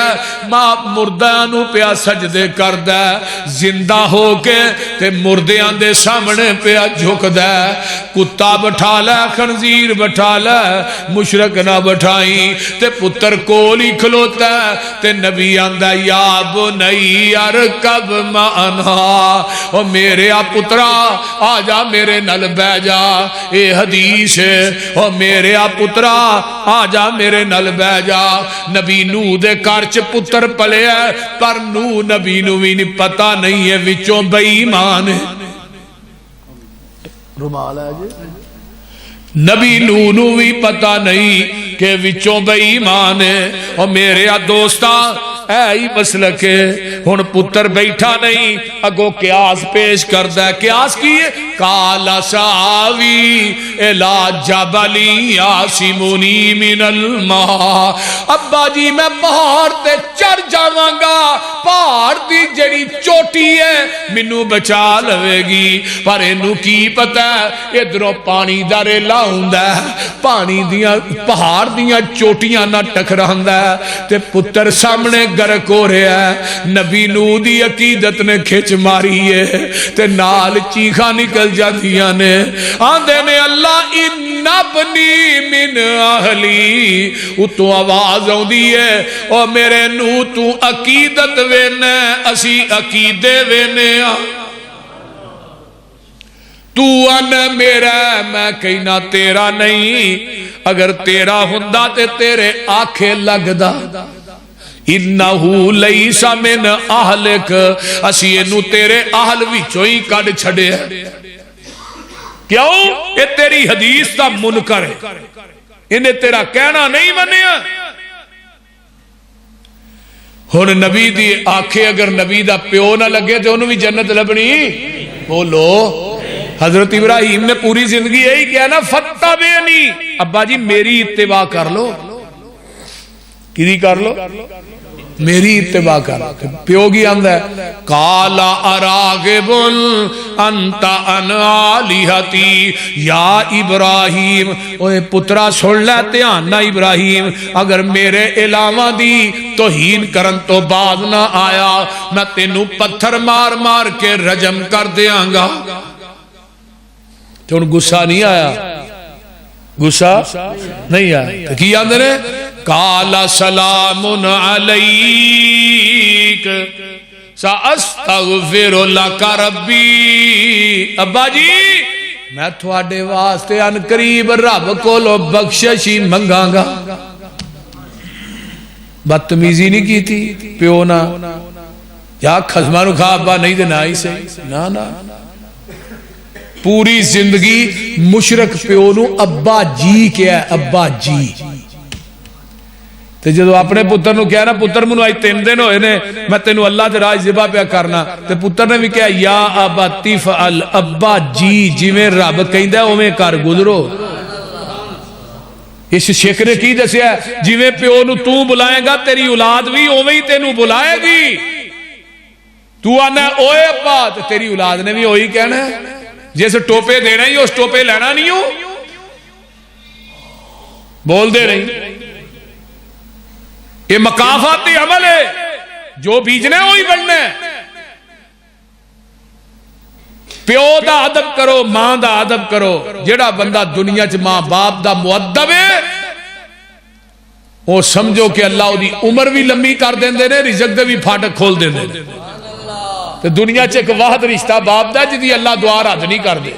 ماں مردیاں نو پیا سجدے کردا زندہ ہو کے تے مردیاں دے سامنے پیا جھک دے کتا بٹھا لے خنزیر بٹھا لے مشرک نہ بٹھائی تے پتر کولی کھلوتا تے نبی آندہ یا بنی ارکب معنا او میرے پترا آجا میرے نل بہ جا اے حدیث ہے او میرے پترا آجا میرے نل بہ جا نبی نو دے کارچ پتر پلے ہے پر نو نبی نو بھی نہیں پتا نہیں ہے وچوں بے ایمان ہے رومال ہے جی نبی نو بھی پتا نہیں کہ وچوں بے ایمان ہے اور میرے دوستا ہی مسلک ہے. ہن پتر بیٹھا نہیں اگو قیاس پیش کردا ہے. قیاس کی ہے؟ کالا ساوی الا جبل یاسمونی من الماء. ابا جی میں پہاڑ تے چڑھ جاواں گا, پہاڑ دی جڑی چوٹی ہے مینوں بچا لوے گی, پر اینوں کی پتہ ہے ادھروں پانی دا ریلا ہوندا ہے, پانی دیاں پہاڑ دیاں چوٹیاں نہ ٹکراندا ہے تے پتر سامنے گرک ہو رہا ہے. نبی نوح دی عقیدت نے کھچ ماری ہے تے نال چیخاں نکل جاندیاں نے, آندے نے اللہ ان ابنی من اہلی. اتوں آواز آندی ہے او میرے نوح تو عقیدت وینا اسی عقیدے وینے ہاں, تو ان میرا میں کہنا تیرا نہیں, اگر تیرا ہوندا تے تیرے آنکھیں لگدا. انہو لیس من اہلک, اسی اینو تیرے اہل وچوں ہی کڈ چھڈیا. کیوں؟ یہ تیری حدیث دا منکر ہے, انہیں تیرا کہنا نہیں منیا. ہن نبی دی آنکھیں اگر نبی دا پیو نہ لگے تو انہوں بھی جنت لبنی. بولو. حضرت ابراہیم نے پوری زندگی یہی کیا نا, فتبعنی, ابا جی میری اتباع کر لو. کدی کر لو؟ میری اتباع کر. پیو کی آندا ہے قالا اراغب انت عن آلہتی یا ابراہیم. اوے پترا سن لے دھیان نہ ابراہیم, اگر میرے علاوہ دی توہین کرن تو بعد نہ آیا میں تینوں پتھر مار مار کے رجم کر دیاں گا. تو ان غصہ نہیں آیا, غصہ نہیں آیا. کی آندے نے قالا سلام علیک ساستغفر لک ربی. ابا جی میں تھوڑے واسطے ان قریب رب کولو بخشش ہی منگاں گا. بدتمیزی نہیں کی تھی پیو نہ, یا خزمہ نو کھا ابا نہیں دینا ہی سے نا نا. پوری زندگی مشرک پیو نو ابا جی کیا ہے, ابا جی. تے جدو اپنے پتر نو کہا نا پتر منو آج 3 دن ہوئے نے میں تینو اللہ تے راج ذبح پہ کرنا, تے پتر نے بھی کہا یا ابا فعل, ابا جی جویں رب کہندا اوویں کر گزرو. اس شیخ نے کی دسیا جویں پیو نو تو بلائے گا تیری اولاد بھی اوویں ہی تینو بلائے گی. تو آنا اوے ابا تے تیری اولاد نے بھی وہی کہنا ہے. جس ٹوپے دینا ہی اس ٹوپے لینا نہیں ہو, بول دے نہیں. یہ مقافاتی عمل ہے, جو بیجنا ہے وہی بڑھنا ہے. پیو دا ادب کرو, ماں دا ادب کرو. جڑا بندہ دنیا چ ماں باپ دا مؤدب ہے وہ سمجھو کہ اللہ دی عمر بھی لمبی کر دیندے نے, رزق دے بھی پھاٹک کھول دیندے نے. تو دنیا چ ایک واحد رشتہ باپ دا جدی اللہ دعا رد نہیں کر دے.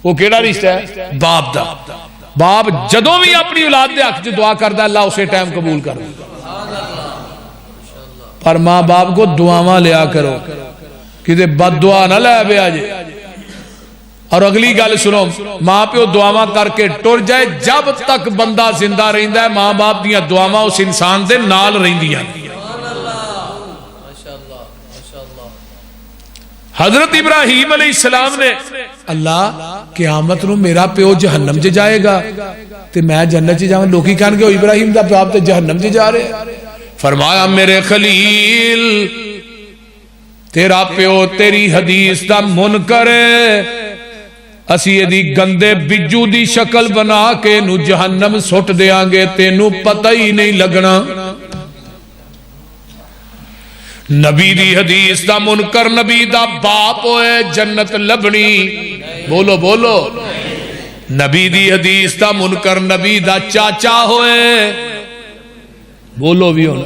وہ کیڑا رشتہ ہے؟ باپ دا. باپ جدوں بھی اپنی اولاد دے حق چ دعا کردا اللہ اسے ٹائم قبول کردا. پر ماں باپ کو دعاواں لیا کرو, کدے بد دعا نہ لے بیا جے. اور اگلی گل سنو, ماں پیو دعاواں کر کے ٹر جائے, جب تک بندہ زندہ رہندا ہے ماں باپ دیاں دعاواں اس انسان دے نال رہندیاں. حضرت ابراہیم علیہ السلام نے اللہ قیامت نو میرا پیو جہنم چ جائے گا تے میں جنت چ جاواں, لوکی کہن گے ابراہیم دا باپ تے جہنم چ جا رہے. فرمایا میرے خلیل تیرا پیو تیری حدیث دا منکر ہے, اسی دی گندے بجو دی شکل بنا کے نو جہنم سٹ دیاں گے, تینو پتہ ہی نہیں لگنا. نبی دی حدیث دا منکر نبی دا باپ ہوئے جنت لبنی. بولو بولو. نبی دی حدیث دا منکر نبی دا چاچا ہوئے. بولو بھی ہونا.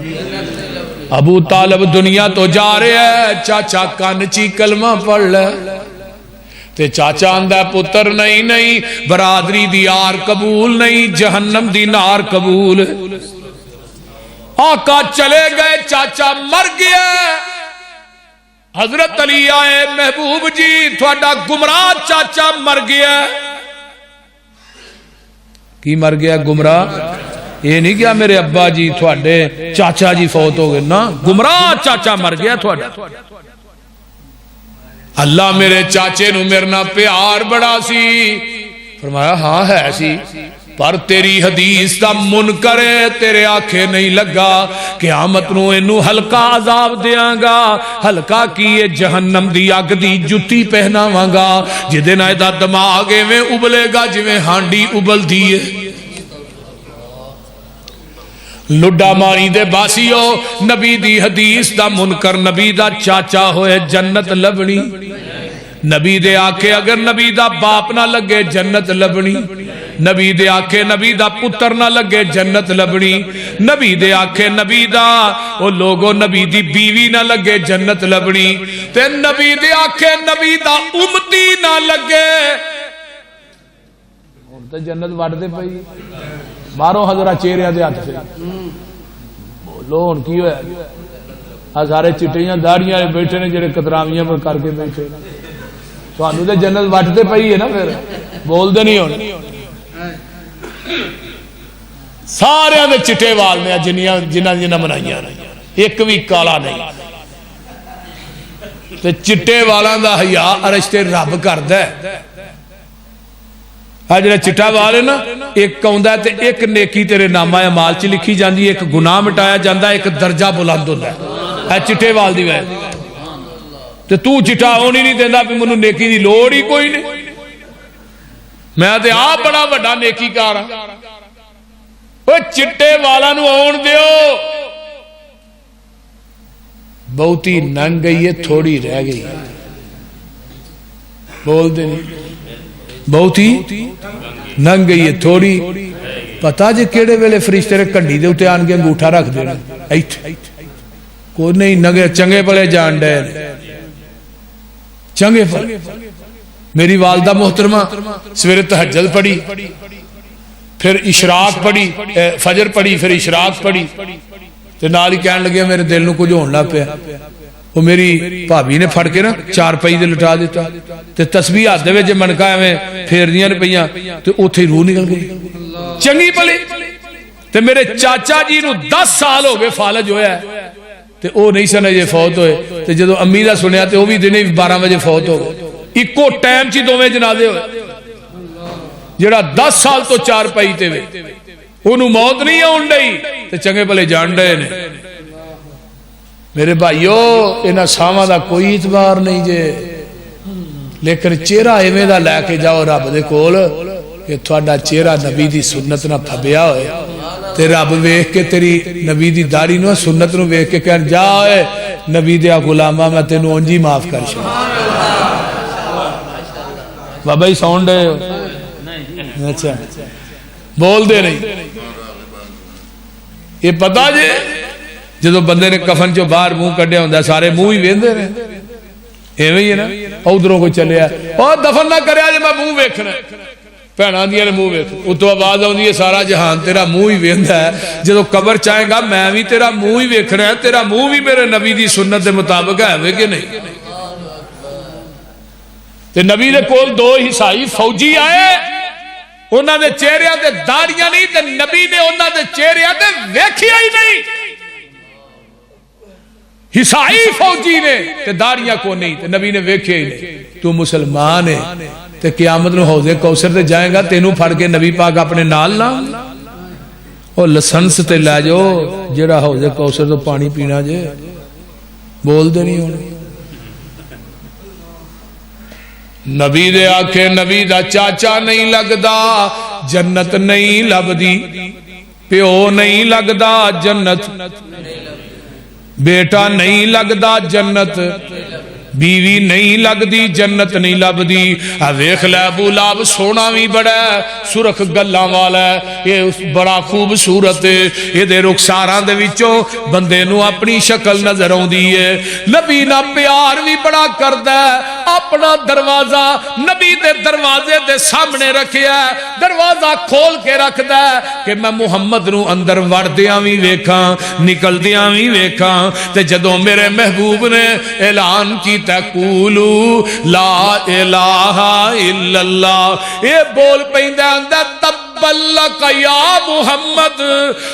ابو طالب دنیا تو جا رہے ہیں, چاچا کانچی کلمہ پڑھ لے. تے چاچا آندہ پتر نہیں نہیں, برادری دی آر قبول نہیں, جہنم دی نار قبول. آقا چلے گئے, چاچا مر گیا. حضرت علی آئے, محبوب جی تھوڑا گمراہ چاچا مر گیا. کی مر گیا؟ گمراہ. یہ نہیں کیا میرے ابا جی تھوڑے چاچا جی فوت ہو گئے نا، گمراہ چاچا مر گیا تھوڑا۔ اللہ میرے چاچے نو میرے نال پیار بڑا سی، فرمایا ہاں ہے سی، پر تیری حدیث دا منکر ہے، تیرے آنکھیں نہیں لگا، قیامت نو اینو ہلکا عذاب دیاں گا، ہلکا کیے جہنم دی اگ دی جتی پہناواں گا، جدے نال دا دماغ ایویں ابلے گا جویں ہانڈی ابل دیے۔ لڈا ماری دے باسیو، نبی دی حدیث دا منکر نبی دا چاچا ہوئے جنت لبنی، نبی دے آکھے اگر نبی دا باپ نہ لگے جنت لبنی، نبی دے آکھے نبی دا پتر نہ لگے جنت لبنی، نبی دے آکھے نبی دا او لوگو نبی دی بیوی نہ لگے جنت لبنی، تے نبی دے آکھے نبی دا امتی نہ لگے تے جنت وڈ دے پئی۔ مارو حضرات چہرے دے ہاتھ سے بولو ہن کی ہویا؟ آ سارے چٹیاں داڑیاں بیٹھے نے جڑے کتراویاں پر کر کے بیٹھے، تھانوں تے جنت وٹ تے پئی ہے نا، پھر بول دے نہیں ہن۔ سارے دے چٹے وال نے جنہاں بنائیاں ایک بھی کالا نہیں، تے چٹے والاں دا حیا عرش تے رب کردا ہے۔ جڑا چٹا وال ہے نا، ایک آندا ہے تے ایک نیکی تیرے نامہ اعمال چ لکھی جاندی ہے، ایک گناہ مٹایا جاندا ہے، ایک درجہ بلند ہوندا ہے چٹے وال دی وجہ تے تو چٹا ہونی نہیں دیندا بھی مینوں نیکی دی لوڑ ہی کوئی نہیں، میں تے آپ بڑا بڑا نیکی کار ہاں۔ او چٹے والا نو آن دیو، بہتی ننگ گئی ہے تھوڑی رہ گئی، بول دے نہیں بہتی ننگ گئی ہے تھوڑی، پتا جی کیڑے ویلے فرشتے نے کنڈی دے اتے آن کے انگوٹھا رکھ دینا، کوئی نہیں ننگے چنگے پڑے جان ڈے چنگے پڑے۔ میری والدہ محترمہ سویرے تہجد پڑھی، پھر اشراق پڑھی، فجر پڑھی، پھر اشراق پڑھی، تے نال ہی کہن لگے میرے دل نو کچھ ہون لگ پیا، وہ میری بھابی نے پھڑ کے نا چار پئی دے لٹا دیتا، تے تسبیح ہاتھ دے وچ منکا ایویں پھیردیاں نے پئیاں تے اوتھے ہی روح نکل گئی چنگی پلی۔ تے میرے چاچا جی نو 10 سال ہو گئے فالج ہویا ہے، تے او نہیں سن اجے فوت ہوئے، تے جدوں امی دا سنیا تے او بھی دنے 12 بجے فوت ہو گئے، اکو ٹائم چ دوویں جنازے ہوئے۔ جڑا 10 سال تو چار پئی تے وے اونوں موت نہیں آن ڈئی تے چنگے بھلے جان ڈے نے۔ میرے بھائیو انہاں ساواں دا کوئی اعتبار نہیں جے، لیکن چہرہ ایویں دا لے کے جاؤ رب دے کول کہ تھوڑا چہرہ نبی دی سنت نہ پھبیا ہوئے، تے رب ویکھ کے تیری نبی دی داڑھی نو سنت نو ویکھ کے کہن جا اے نبی دیا غلامہ میں تینوں اونجی معاف کر چھوڑ۔ بابا ہی سون ڈے اچھا بول دے نہیں، یہ پتا جے جدو بندے نے کفن چو باہر منہ کڈیا ہوندا سارے منہ ہی ویندے نے، ایویں ہی ہے نا، ادھروں کوئی چلیا اور دفن نہ کریا جے میں منہ ویکھنا، بھیناں دیاں نے منہ ویکھ، اتوں آواز آوندی ہے سارا جہان تیرا منہ ہی ویندا ہے، جدو قبر چاہے گا میں بھی تیرا منہ ہی ویکھنا ہے، تیرا منہ بھی میرے نبی دی سنت دے مطابق ہے کہ نہیں؟ تے نبی دے کول 2 عیسائی فوجی آئے، انہاں دے چہرے تے داڑیاں نہیں، تے نبی نے انہاں دے چہرے تے ویکھیا ہی نہیں، عیسائی فوجی نے تے داڑیاں کو نہیں، تے نبی نے ویکھیا ہی نہیں۔ تو مسلمان ہے تے قیامت نو حوض کوثر تے جائے گا، تینوں پھڑ کے نبی پاک اپنے نال نہ او لسنس تے لے جاؤ جڑا حوض کوثر تو پانی پینا جے، بول دے نہیں ہونے۔ نبی دے آکھے نبی دا چاچا نہیں لگدا جنت نہیں لبدی، پیو نہیں لگدا جنت، بیٹا نہیں لگدا جنت، بیوی نہیں لگدی جنت نہیں لبدی۔ ویکھ لے ابو لہب سونا بھی بڑا ہے، سرخ گلاں والا ہے، یہ بڑا خوبصورت ہے، یہ دے رخساراں دے وچوں بندے نو اپنی شکل نظر آوندی ہے۔ نبی نال پیار بھی بڑا کردا ہے، اپنا دروازہ نبی دے دروازے دے سامنے رکھیا ہے، دروازہ کھول کے رکھدا ہے کہ میں محمد نو اندر وڑدیاں وی ویکھاں نکلدیاں وی ویکھاں۔ تے جدوں میرے محبوب نے اعلان کی تقولو لا الہ الا اللہ، اے بول پیندا اندر تب تبلک یا محمد،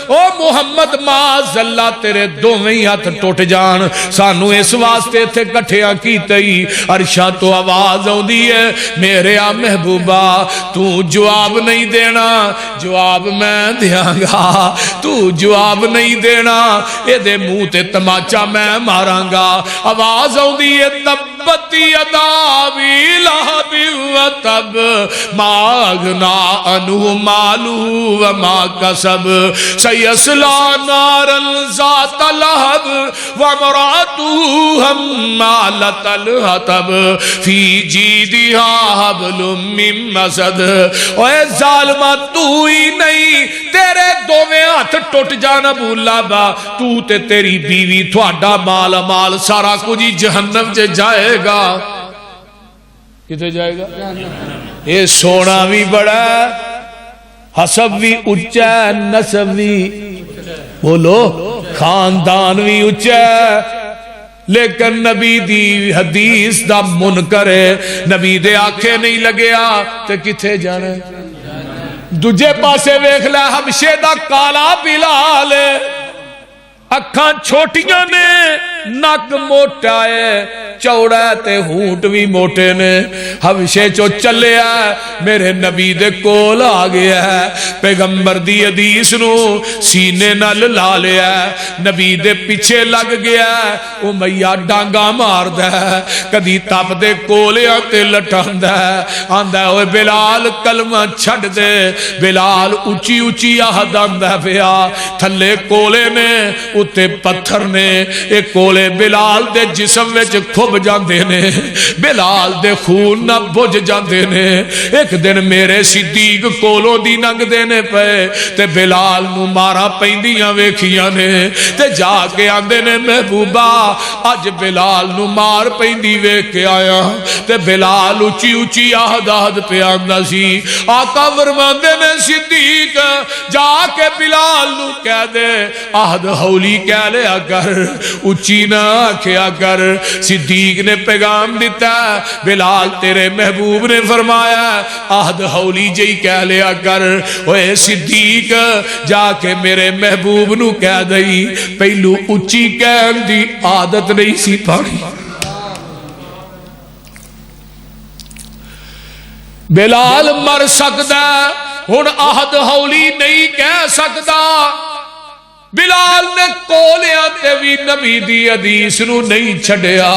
او محمد معاذ اللہ تیرے دوویں ہاتھ ٹوٹ جان، سانو اس واسطے تھے کٹھیاں کیتئی۔ عرشاں تو آواز آندی ہے میرے آ محبوبہ تو جواب نہیں دینا، جواب میں دیاں گا، تو جواب نہیں دینا، اے دے منہ تے تماچا میں ماراں گا۔ آواز آندی ہے تبت یدا ابی لہب وتب ما اغنی عنہ مالہ وما کسب سیصلی نارا ذات لہب وامرأتہ حمالۃ الحطب فی جیدہا حبل من مسد۔ اے ظالمہ تو ہی نہیں، تیرے دوویں ہاتھ ٹوٹ جان ابو لہب، تو تے تیری بیوی تھوڑا مال مال سارا کچھ جہنم چ جائے گا۔ کتے جائے گا؟ یہ سونا بھی بڑا، حسب بھی اچا، نسب بھی بولو خاندان بھی اچا، لیکن نبی دی حدیث دا منکر ہے، نبی دے آنکھیں نہیں لگیا تے کتے جانے؟ دجے پاسے ویکھ لے حبشے دا کالا بلال، اکھاں چھوٹیاں نے، نک موٹا ہے، چوڑا تے ہونٹ بھی موٹے نے، حبشے چو چلیا میرے نبی دے کول آ گیا ہے، پیغمبر دی حدیث نو سینے نال لا لیا، نبی دے پیچھے لگ گیا، امیہ ڈانگا مار دے، کدی تپ دے کولیا تے لٹاندا ہے، آندا اوے بلال کلمہ چھڑ دے، بلال اچھی اچھی آہد آندا پیا، تھلے کولے نے اتے پتھر نے، ایک کولے بلال دے جسم وچ کھب جاندے نے، بلال دے خون نہ بجھ جاندے نے۔ ایک دن میرے صدیق کولوں دی ننگ دینے پے تے بلال نو مارا پیندیاں ویکھیاں نے، تے جا کے آندے نے محبوبہ اج بلال نو مار پیندی ویکھ کے آیا، تے بلال اچھی اچھی آہد آہد پہ آندا سی۔ آقا فرماندے نے صدیق جا کے بلال نو کہہ دے آہد ہولی کہہ لیا کر، اچھی نہ کیا کر۔ صدیق نے پیغام دیتا بلال تیرے محبوب نے فرمایا آہد ہولی جئی کہہ لیا کر۔ اوے صدیق جا کے میرے محبوب نو کہہ دئی، پہلو اچھی کہن دی عادت نہیں سی پانی۔ بلال مر سکدا ہن آہد ہولی نہیں کہہ سکدا۔ بلال نے کولیاں تے بھی نبی دی حدیث نو نہیں چھڑیا،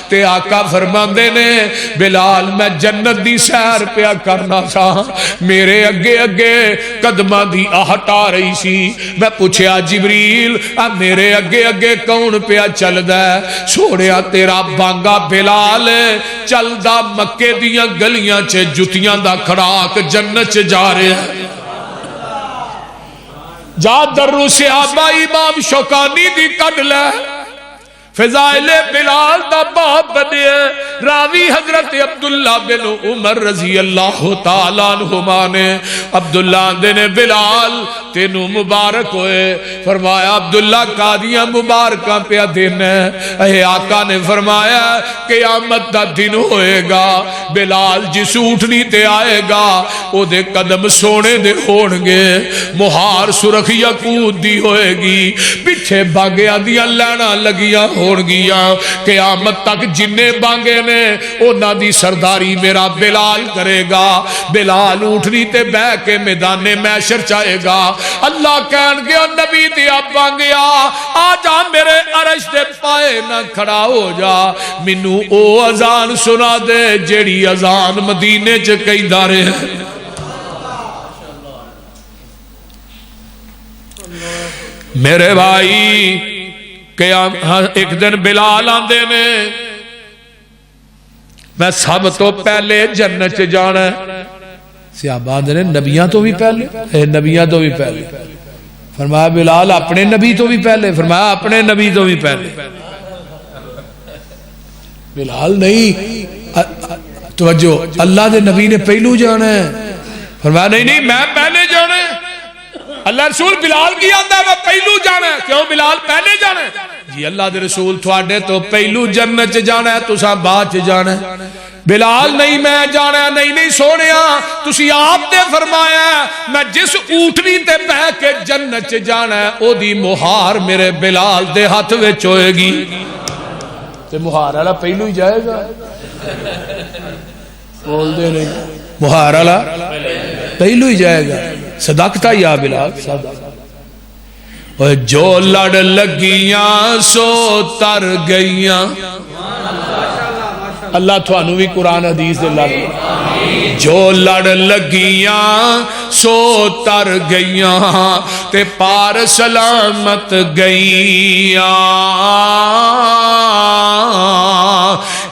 تے آقا فرماندے نے بلال میں جنت دی سیر پیا کرنا سا، میرے اگے اگے قدماں دی آہٹ آ رہی سی، میں پوچھیا جبریل میرے اگے اگے کون پیا چلدا ہے؟ سوڑیا تیرا بانگا بلال چلدا مکے دیاں گلیاں چ جتیاں دا کھڑاک جنت چ جا رہا ہے۔ جا درو صحابہ امام شوکانی دی کڈ لے، فضائل بلال دا باب بنے، راوی حضرت عبداللہ بن عمر رضی اللہ تعالیٰ عنہما نے، عبداللہ نے بلال تینوں مبارک ہوئے، فرمایا عبداللہ قادیاں مبارکاں پہ دن ہے۔ اے آقا نے فرمایا قیامت دا دن ہوئے گا، بلال جس اٹھنی تے آئے گا او دے قدم سونے دے ہونگے، مہار سرخ یاقوت دی ہوئے گی، پیچھے باگیاں دیاں لینا لگیاں ہونگیاں، قیامت تک جننے بانگے نے اونا دی سرداری میرا بلال کرے گا۔ بلال اٹھنی تے بہ کے میدان محشر چاہے گا، اللہ کہن گیا نبی دیا بانگیا آجا میرے عرش دے پائے نہ کھڑا ہو جا، منو او اذان سنا دے جیڑی اذان مدینے چ کئی دارے ہیں۔ میرے بھائی ایک دن بلال آندے نے میں سب تو پہلے جنت جانا ہے، صحابہ آندے نے نبیاں تو بھی پہلے، نبیاں تو بھی پہلے، فرمایا بلال اپنے نبی تو بھی پہلے، فرمایا اپنے نبی تو بھی پہلے۔ بلال نہیں، توجہ اللہ دے نبی نے پہلو جانا ہے، فرمایا نہیں نہیں میں پہلے جانا ہے۔ اللہ رسول بلال کی آندہ ہے میں پہلو جانا ہے، کیوں بلال پہلے جانا ہے؟ جی اللہ دے رسول تھوڑے تو پہلو جنت جانا ہے تساں بعد جانا ہے بلال نہیں میں جانا نہیں سونیا تسی آپ نے فرمایا میں جس اونٹنی تے بہ کے جنت جانا ہے او دی مہار میرے بلال دے ہاتھ وچ ہوئے گی تے مہار والا پہلو ہی جائے گا بول دے نہیں مہار والا پہلو ہی جائے گا صدقتا یا بلال جو لڑ لگیاں سو تر گئیاں اللہ تھانوں بھی قرآن حدیث دے لگ جو لڑ لگیاں سو تر گئیاں تے پار سلامت گئیاں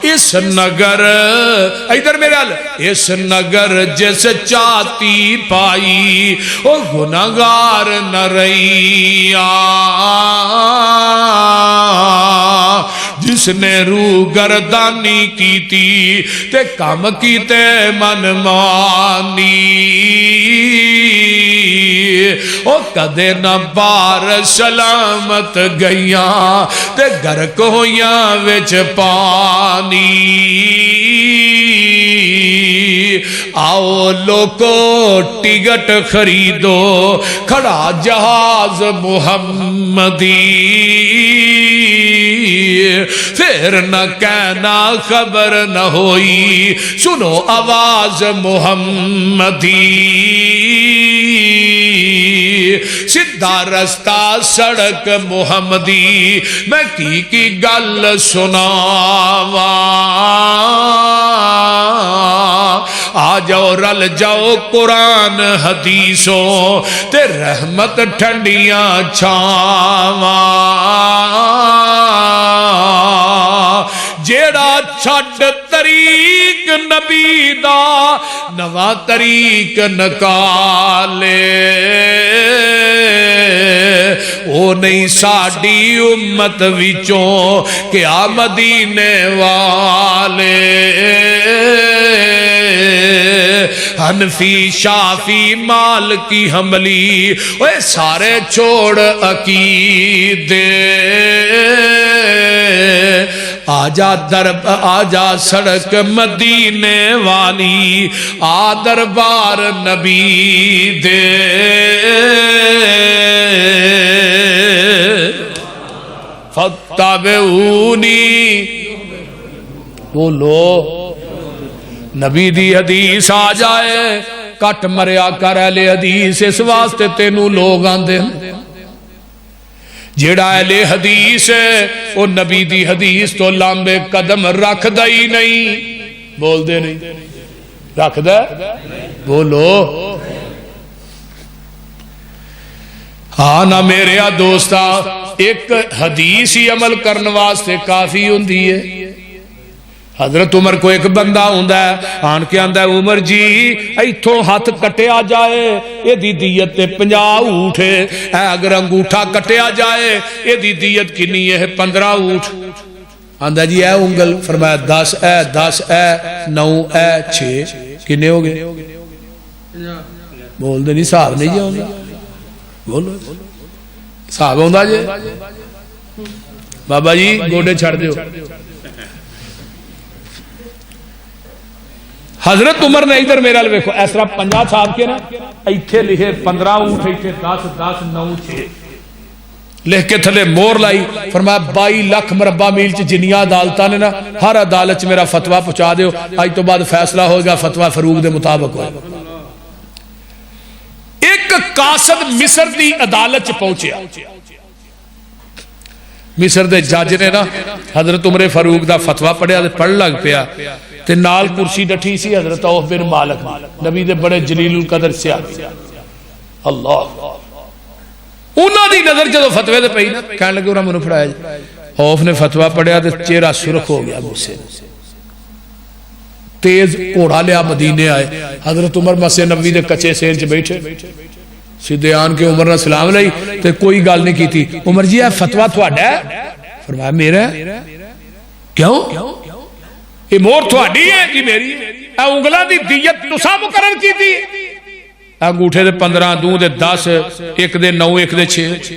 اس نگر ادھر میرے حال اس نگر جس چاہتی پائی او گناہگار نہ رہیا جس نے روح گردانی کی تھی تے کام کیتے من مانی او کدے نہ بار سلامت گئیاں تے گرک ہویاں وچ پانی آؤ لوگو ٹکٹ خریدو کھڑا جہاز محمدی پھر نہ کہنا خبر نہ ہوئی سنو آواز محمدی سیدھا رستہ سڑک محمدی میں کی گل سناواں آ جاؤ رل جاؤ قرآن حدیثوں تے رحمت ٹھنڈیاں چھاواں جیڑا چھڈ طریق نبی دا نواں طریق نکالے او نہیں ساڈی امت وچوں کیا مدینے والے حنفی شافی مالکی حنبلی اوے سارے چھوڑ عقیدے آجا درب آجا سڑک مدینے والی آ دربار نبی دے فتبعونی بولو نبی دی حدیث آ جائے کٹ مریا کر اہل حدیث اس واسطے تینوں لوگ آندے جیڑا اہل حدیث ہے وہ نبی دی حدیث تو لامبے قدم رکھ دائی نہیں بول دے نہیں رکھ دے بولو ہاں نہ میرے دوستا ایک حدیث ہی عمل کرنے واسطے کافی ہوندی ہے حضرت عمر کو ایک بندہ ہوندا ہے آن کے آندا ہے عمر جی ایتھوں ہاتھ کٹیا جائے اے دی دیت تے 50 اونٹ ہے اگر انگوٹھا کٹیا جائے اے دی دیت کنی ہے 15 اونٹ آندا جی اے انگل فرمایا 10 اے 10 اے 9 اے 6 کنے ہو گئے بول دے نہیں صاحب نہیں جی ہوندا بولو صاحب ہوندا جی بابا جی گوڑے چھڑ دیو حضرت عمر نے ادھر میرا لکھو اس طرح 50 صاحب کے نا ایتھے لکھے 15 اونٹ ایتھے 10 10 9 6 لکھ کے تھلے مور لائی فرمایا 22 لاکھ مربع میل چ جنیاں عدالتاں نے نا ہر عدالت میرا فتویٰ پہنچا دیو آج تو بعد فیصلہ ہوگا فتویٰ فروغ دے مطابق ہوگا ایک قاصد مصر دی عدالت پہنچیا مصر دے جج نے نا حضرت عمر فاروق دا فتویٰ پڑھیا پڑھ لگ پیا تے نال کرسی ڈٹھی سی حضرت عوف بن مالک نبی دے بڑے جلیل القدر سے آگے اللہ انہاں دی نظر جدو فتوے دے پئی نا کہنے لگے انہاں منو پڑھایا جائے عوف نے فتویٰ پڑھیا تے چہرہ سرخ ہو گیا غصے تیز گھوڑا لیا مدینے آئے حضرت عمر مسجد نبوی دے کچے سین چ بیٹھے سیدھے آن کے عمر نے سلام لئی تے کوئی گل نہیں کی تھی عمر جی اے فتویٰ تھوڑا ہے فرمایا میرا کیوں یہ مور تھوڑی ہے کہ میری اے انگلہ دی دیت تسا مقرر کی تھی انگوٹھے دے 15 دوں دے 10 ایک دے 9 ایک دے 6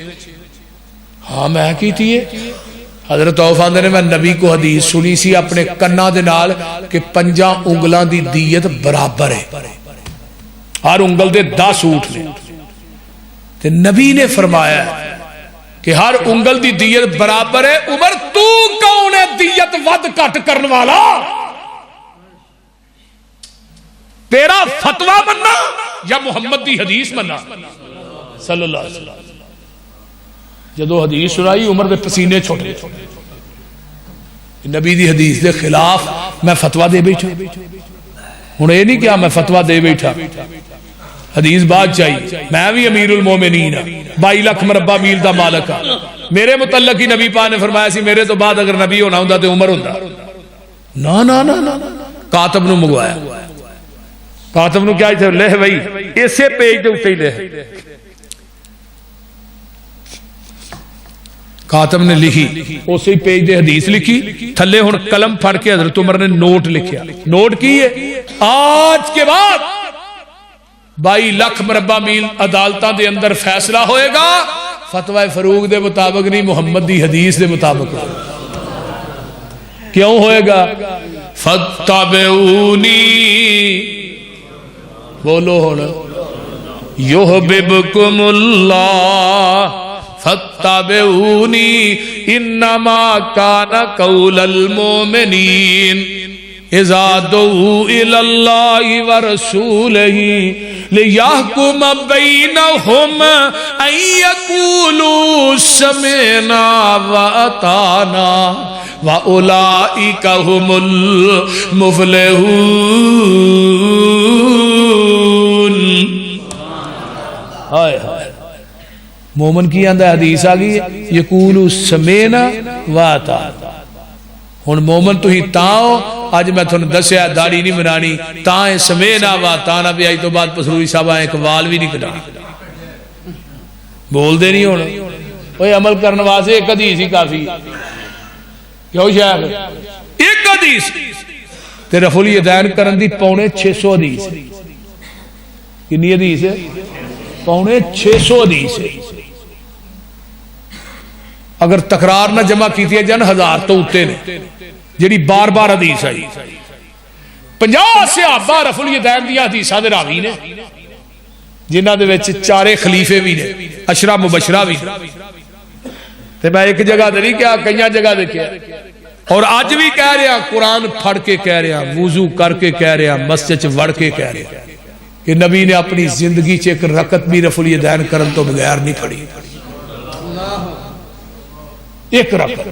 ہاں میں کی تھی حضرت عوف آندے نے میں نبی کو حدیث سنی سی اپنے کنا دے نال کہ 5 انگلاں دی دیت برابر ہے، ہر انگل دے 10 اونٹ نے، تے نبی نے فرمایا کہ ہر انگل دی دیت برابر ہے. عمر تو کون ہے دیت ود کٹ کرن والا؟ تیرا فتویٰ مننا یا محمد دی حدیث مننا صلی اللہ علیہ وسلم. جدو حدیث سنائی عمر دے پسینے چھوٹے، نبی دی حدیث دے خلاف میں فتویٰ دے بیٹھا. ہن اے نہیں کیا میں فتویٰ دے بیٹھا، حدیث بات چاہیے، میں بھی امیر المومنین 22 لاکھ مربع میل دا مالک ہاں، میرے متعلق ہی نبی پاک نے فرمایا سی میرے تو بعد اگر نبی ہونا ہوندا تے عمر ہوندا. نا نا نا نا، کاتب نو منگوایا، کاتب نو کیا تھے لے بھائی اسے پیج دے اوتے ہی لے. کاتب نے لکھی اسی پیج دے حدیث لکھی، تھلے ہن قلم پھڑ کے حضرت عمر نے نوٹ لکھیا. نوٹ کی ہے آج کے بعد 22 لاکھ مربع میل عدالتاں دے اندر فیصلہ ہوئے گا فتوی فاروق دے مطابق نہیں، محمد دی حدیث دے مطابق. کیوں ہوئے گا؟ فَاتَّبِعُونِي، بولو ہونا، یحببکم اللہ فَاتَّبِعُونِي انما کان قول المؤمنین اذا دعوا الى اللہ ورسولہ لیحکم بینہم ان یقولوا سمعنا واطعنا واولئک هم المفلحون. ہائے ہائے، مومن کی آندہ حدیث آگئی یقولوا سمعنا واطعنا. ہن مومن تو ہی تاؤ، آج میں تھوڑا دسیا داڑھی نہیں بنانی تاں سمینا واطعنا بھی آئی تو بعد پسروری صاحب ایک وال بھی نہیں کٹانی، بول دے نہیں ہونا. اوہ عمل کرنے واسے ایک حدیث ہی کافی ہے. کیوں شاید ایک حدیث تے رفع الیدین کرن دی 650 حدیث. کنی حدیث ہے؟ 650 حدیث ہے. اگر تکرار نہ جمع کیتی ہے جن 1000 تو اتے نے جڑی بار بار حدیث آئی. 50 صحابہ رفع الیدین دی حدیثاں دے راوی نے جنہاں دے وچ 4 خلیفے بھی نے، عشرہ مبشرہ بھی. تے میں ایک جگہ تے نہیں کیا، کئی جگہ دیکھیا اور آج بھی کہہ رہا، قرآن پڑھ کے کہہ رہا، وضو کر کے کہہ رہا، مسجد چ وڑ کے کہہ رہا کہ نبی نے اپنی زندگی چ ایک رکعت بھی رفع الیدین کرن تو بغیر نہیں پڑھی. ایک رکعت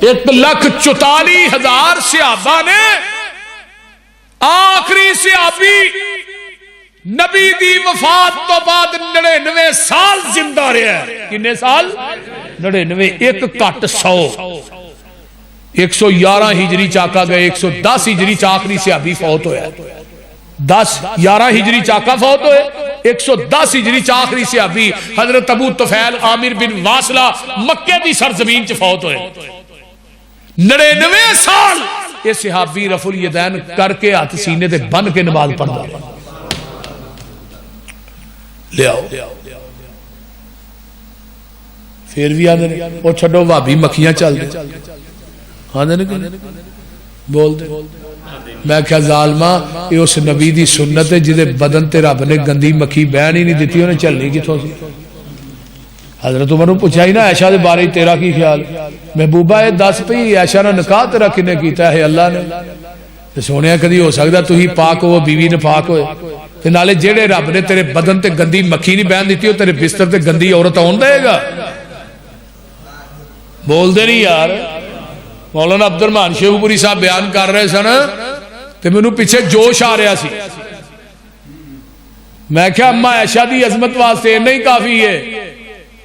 1,44,000 صحابہ نے، آخری صحابی نبی دی وفات تو بعد 99 سال زندہ رہا ہے. کنے سال؟ 99. ایک کٹ 100. 111 ہجری چاکا گئے، 110 ہجری چاکری صحابی فوت ہویا ہے. 11 ہجری چاکا فوت ہوئے، 110 ہجری چاکری صحابی حضرت ابو طفیل عامر بن واصلہ مکہ دی سرزمین چ فوت ہوئے. 99 سال یہ صحابی رفع الیدین کر کے ہاتھ سینے تے بن کے نماز پڑھتا ہے. لے آؤ پھر بھی آدھے وہ چھڑو وابی مکھیاں چل دے آدھے نہیں بول دے. میں کیا ظالمہ یہ اس نبی دی سنت ہے جدے بدن تے رب نے گندی مکھی بہن ہی نہیں دیتی انہیں چلنی کتوں سی. حضرت عمر نے پوچھا ہی نا عائشہ دے بارے تیرا کی خیال؟ محبوبہ یہ دس پئی عائشہ نے نکاح تیرا کنے کیتا ہے؟ اللہ نے. سونے کدی ہو سکتا تو ہی پاک ہو بیوی نے پاک ہوئے تے نالے جیڑے رب نے تیرے بدن تے گندی مکھی نہیں بہن دیتی ہو تیرے بستر تے گندی عورت آن دے گا؟ بول دے نہیں یار. مولانا عبد الرحمان شیخو پوری صاحب بیان کر رہے سن تے میں نو پیچھے جوش آ رہا سی. میں کہا اما عائشہ دی عظمت واسطے نہیں کافی ہے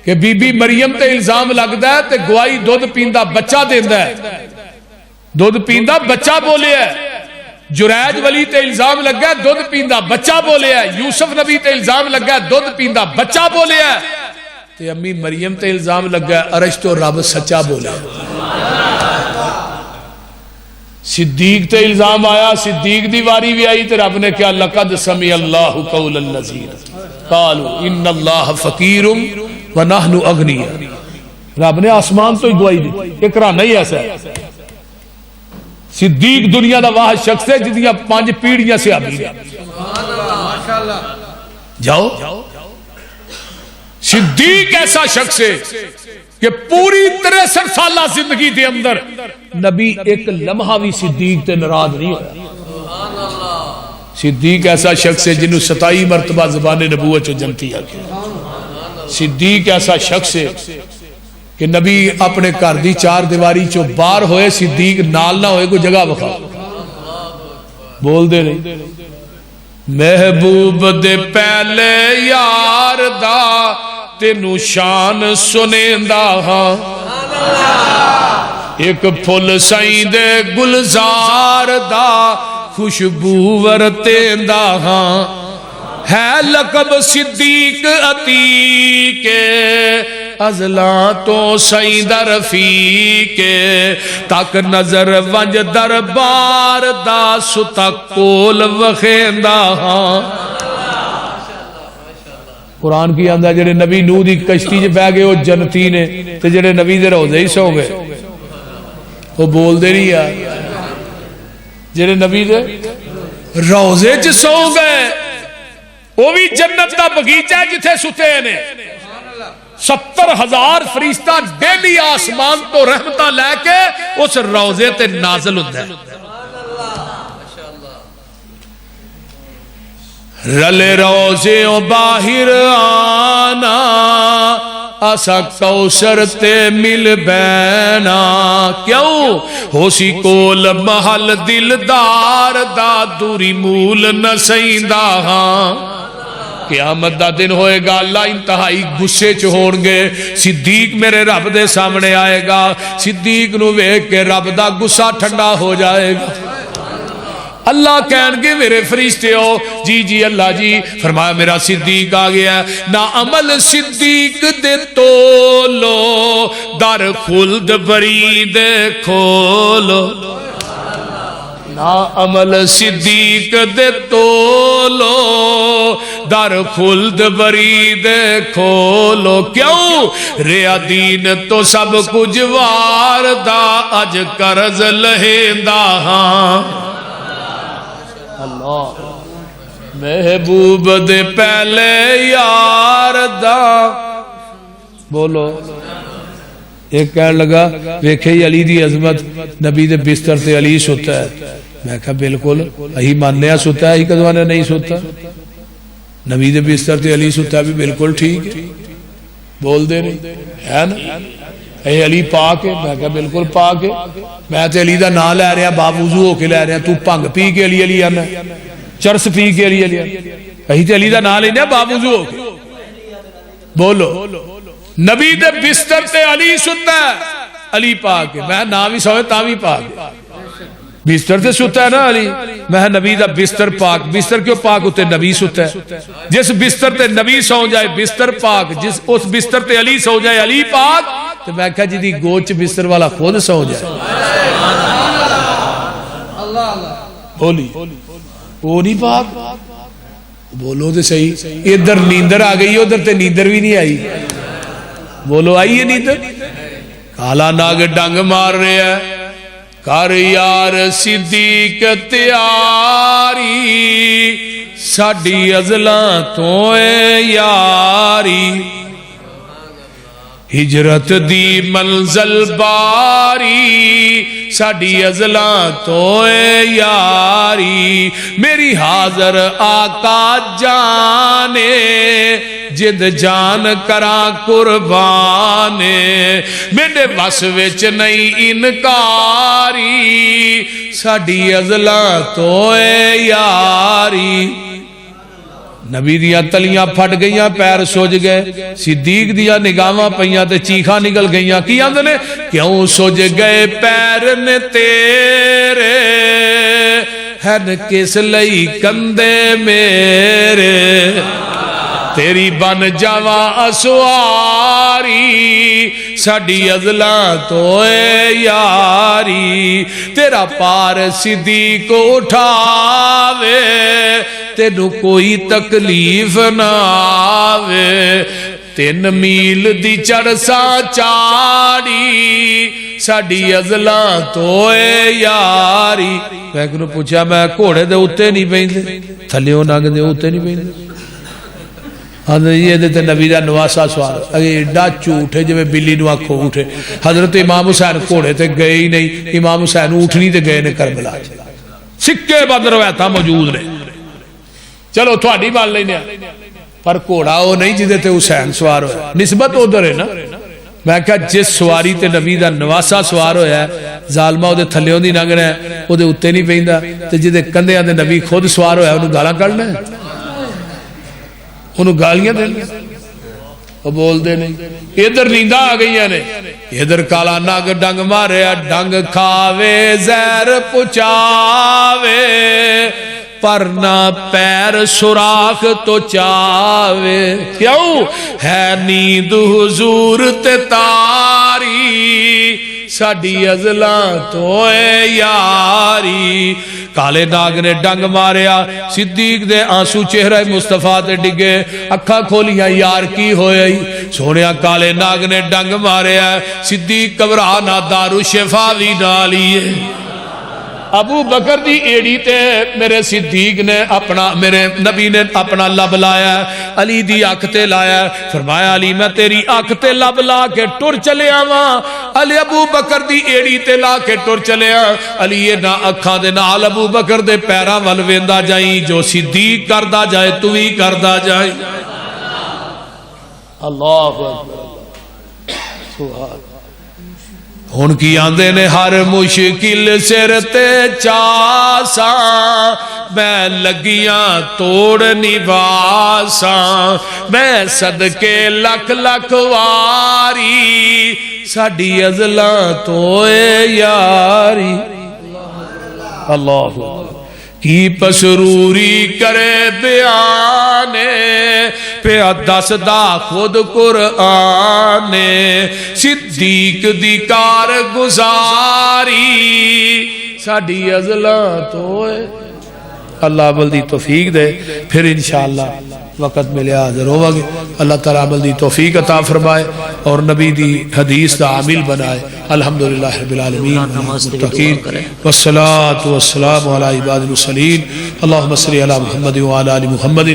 کہ بی بی مریم تے الزام لگدا ہے تے گواہی دودھ پیندا بچہ دیندا ہے، دودھ پیندا بچہ بولے ہے. جریج ولی تے الزام لگا ہے دودھ پیندا بچہ بولے ہے. یوسف نبی تے الزام لگا ہے دودھ پیندا بچہ بولے ہے. تے امی مریم تے الزام لگا ہے عرش تو رب سچا بولے ہے. صدیق تے الزام آیا، صدیق دی واری بھی آئی تے رب نے کیا لقد سمع اللہ قول الذین قالوا ان اللہ فقیر ونحن اغنیاء. رب نے آسمان تو ہی گواہی دی. ایک رانا ہی ایسا ہے صدیق دنیا دا واحد شخص ہے جدیاں 5 پیڑیاں سے آبی ہے. جاؤ صدیق ایسا شخص ہے کہ پوری 63 سالہ زندگی دے اندر نبی ایک لمحہ بھی صدیق تے ناراض نہیں ہوا. صدیق ایسا شخص ہے جنہوں 27 مرتبہ زبان نبوت چو جنتی آگے. صدیق ایسا شخص ہے کہ نبی اپنے گھر دی 4 دیواری چو باہر ہوئے صدیق نال نہ ہوئے کوئی جگہ بخا بول دے نہیں. محبوب دے پہلے یار دا تینو شان سنیندا ہاں ایک پھل سائیں دے گلزار دا خوشبو ورتیندا ہاں ہے لقب صدیق عتیق ازلاں تو سائیں درفیق تک نظر ونج دربار دا ستا کول وخیندا ہاں. قرآن کی آندہ جڑے نبی نوح دی کشتی جے بہ گئے وہ جنتی نے تے جڑے نبی دے روزے ہی سو گئے وہ بول دے نہیں یار. جڑے نبی دے روزے چ سو گئے وہ بھی جنت دا بغیچہ جتھے ستے نے. 70,000 فرشتہ ڈیلی آسمان تو رحمتہ لے کے اس روزے تے نازل ہوتا ہے. رلے روزیوں باہر آنا اسا کوثر تے مل بینا کیوں ہو سی کول محل دلدار دا دوری مول نہ سیندا ہاں. قیامت دا دن ہوئے گا اللہ انتہائی غصے چ ہون گے. صدیق میرے رب دے سامنے آئے گا صدیق نو ویکھ کے رب دا غصہ ٹھنڈا ہو جائے گا. اللہ کہن گے میرے فرشتے ہو جی جی اللہ جی فرمایا میرا صدیق آ گیا. نا عمل صدیق دے تولو در خلد برید کھولو. نا عمل صدیق دے تولو در خلد برید کھولو کیوں ریا دین تو سب کچھ واردا اج قرض لہندا ہاں. اللہ محبوب دے پہلے یار دا بولو. ایک کہنے لگا ویکھے علی دی عظمت نبی دے بستر تے علی سوتا ہے. میں کہا بالکل اہی ماننے سوتا ہے اہی کدوانے نہیں سوتا. نبی دے بستر تے علی سوتا بھی بالکل ٹھیک ہے بول دے نہیں ہے نا. اے علی پاک ہے میں کہا بالکل پاک ہے. میں تے علی دا نام لے رہا با وضو ہو کے لے رہا تو بھنگ پی کے علی علی آنا چرس پی کے علی علی اہی تے علی دا نام لینا با وضو ہو کے بولو. نبی دے بستر تے علی ستا ہے علی پاک ہے. میں نام بھی سوئے تا بھی پاک ہے بستر تے ستا ہے نا علی. میں نبی دا بستر پاک. بستر کیوں پاک ہوتے نبی ستا ہے. جس بستر تے نبی سو جائے بستر پاک جس اس بستر تے علی سو جائے علی پاک. تو میں کہا جی دی گوچ بستر والا خود سو جائے بولی وہ نہیں پاک بولو تو صحیح. ادھر نیندر آ گئی ادھر تے نیندر بھی نہیں آئی بولو آئیے نیندر. کالا ناگ ڈنگ مار رہے ہیں کر یار صدیق تیاری ساڈی ازلاں تو اے یاری ہجرت دی منزل باری ساڈی ازلاں تو اے یاری میری حاضر آقا جانے جد جان کرا قربانے میرے بس وچ نہیں انکاری ساڈی ازلاں تو اے یاری. نبی دیا تلیاں پھٹ گئیاں پیر سوج گئے. صدیق دیا نگاہاں پئیاں تے چیخاں نکل گئیاں کی آندے نے کیوں سوج گئے پیر نے تیرے ہن کس لئی کندے میرے تیری بن جاواں اسواری ساڈی ازلاں تو اے یاری تیرا پار صدیق اٹھاوے تینو کوئی تکلیف نہ آوے 3 میل دی چڑسا چاڑی ساڈی ازلاں توئے یاری. میں کنوں پوچھا میں گھوڑے دے اوتے نہیں پیندے تھلیوں ننگ دے اوتے نہیں پیندے؟ یہ نبی دا نواسا سوال ایڈا جھوٹ ہے جی بلی نو آکھو اٹھے. حضرت امام حسین گھوڑے تے گئے ہی نہیں, امام حسین اٹھنی تے گئے نے کربلا. سکے بند روایت موجود نے. چلو تھوڑی مان لینے پر گھوڑا وہ نہیں جہدے تے حسین سوار ہویا, نسبت ادھر ہے نا. میں کہا جس سواری تے نبی دا نواسا سوار ہویا ہے ظالمہ وہ تھلیوں دی نگنا ہے وہ اتنے نہیں پیندا, تے جہدے کندھیاں دے نبی خود سوار ہویا انہوں گالاں کڈنا ہے, انہوں گالیاں دیں وہ بول دے نہیں. ادھر نیندہ آ گئی نے, ادھر کالا نگ ڈنگ مارے ڈنگ کھاوے زہر پچاوے پر نہ پیر سوراخ تو چاوے. کیوں ہے نیند حضور تے تاری ساڈی ازلاں توئے یاری. کالے ناگ نے ڈنگ ماریا, صدیق دے آنسو چہرہ مصطفیٰ تے ڈگے, اکھا کھولیاں یار کی ہوئی سونیا. کالے ناگ نے ڈنگ ماریا, صدیق گھبرا نہ دارو شفا بھی نالیے. ابو بکر دی ایڑی تے میرے صدیق نے اپنا, میرے نبی نے اپنا لب لایا, علی دی آنکھ تے لایا. فرمایا علی میں تیری آنکھ تے لب لا کے ٹر چلے آواں. علی ابو بکر دی ایڑی تے لا کے ٹر چلے آ. علی یہ نہ اکھاں دے نال ابو بکر دے پیراں ول ویندا جائیں, جو صدیق کردا جائے تو ہی کردا جائے. اللہ اکبر سبحان. ہن کی آندے نے ہر مشکل سر تے چاساں, میں لگیاں توڑ نواساں, میں صدقے لکھ لکھ واری ساڈی ازلاں توئے یاری. اللہ کی پسروری کرے بیانے پیا دسدا خود قرآن, صدیق دی کار گزاری ساڈی ازلاں توئے. اللہ عمل دی توفیق دے. پھر انشاءاللہ وقت ملے حاضر ہوگا گے. اللہ تعالیٰ عمل دی توفیق عطا فرمائے اور نبی دی حدیث دا عامل بنائے. الحمدللہ رب العالمین والمتقین والصلاة والسلام علی عباد المرسلین. اللہم صلی علی محمد وعلی آل محمد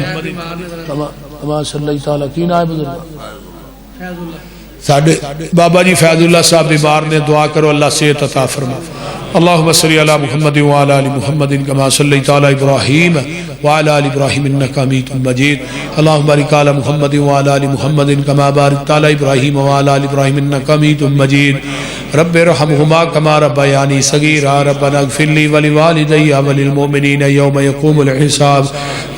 کما صلیت علی کی نائب ساڑھے بابا جی فیض اللہ صاحب بیمار نے, دعا کرو اللہ صحت عطا فرمائے. اللہم صلی علی محمد وعلی آل محمد کما صلیت علی ابراہیم وعلى آل ابراہیم انکا حمید مجید. اللہم بارک علی محمد وعلى آل محمد کما بارکت علی ابراہیم وعلى آل ابراہیم انکا حمید مجید. رب ارحمہما کما ربیانی صغیرا. ربنا اغفر لی ولوالدی وللمؤمنین یوم یقوم الحساب.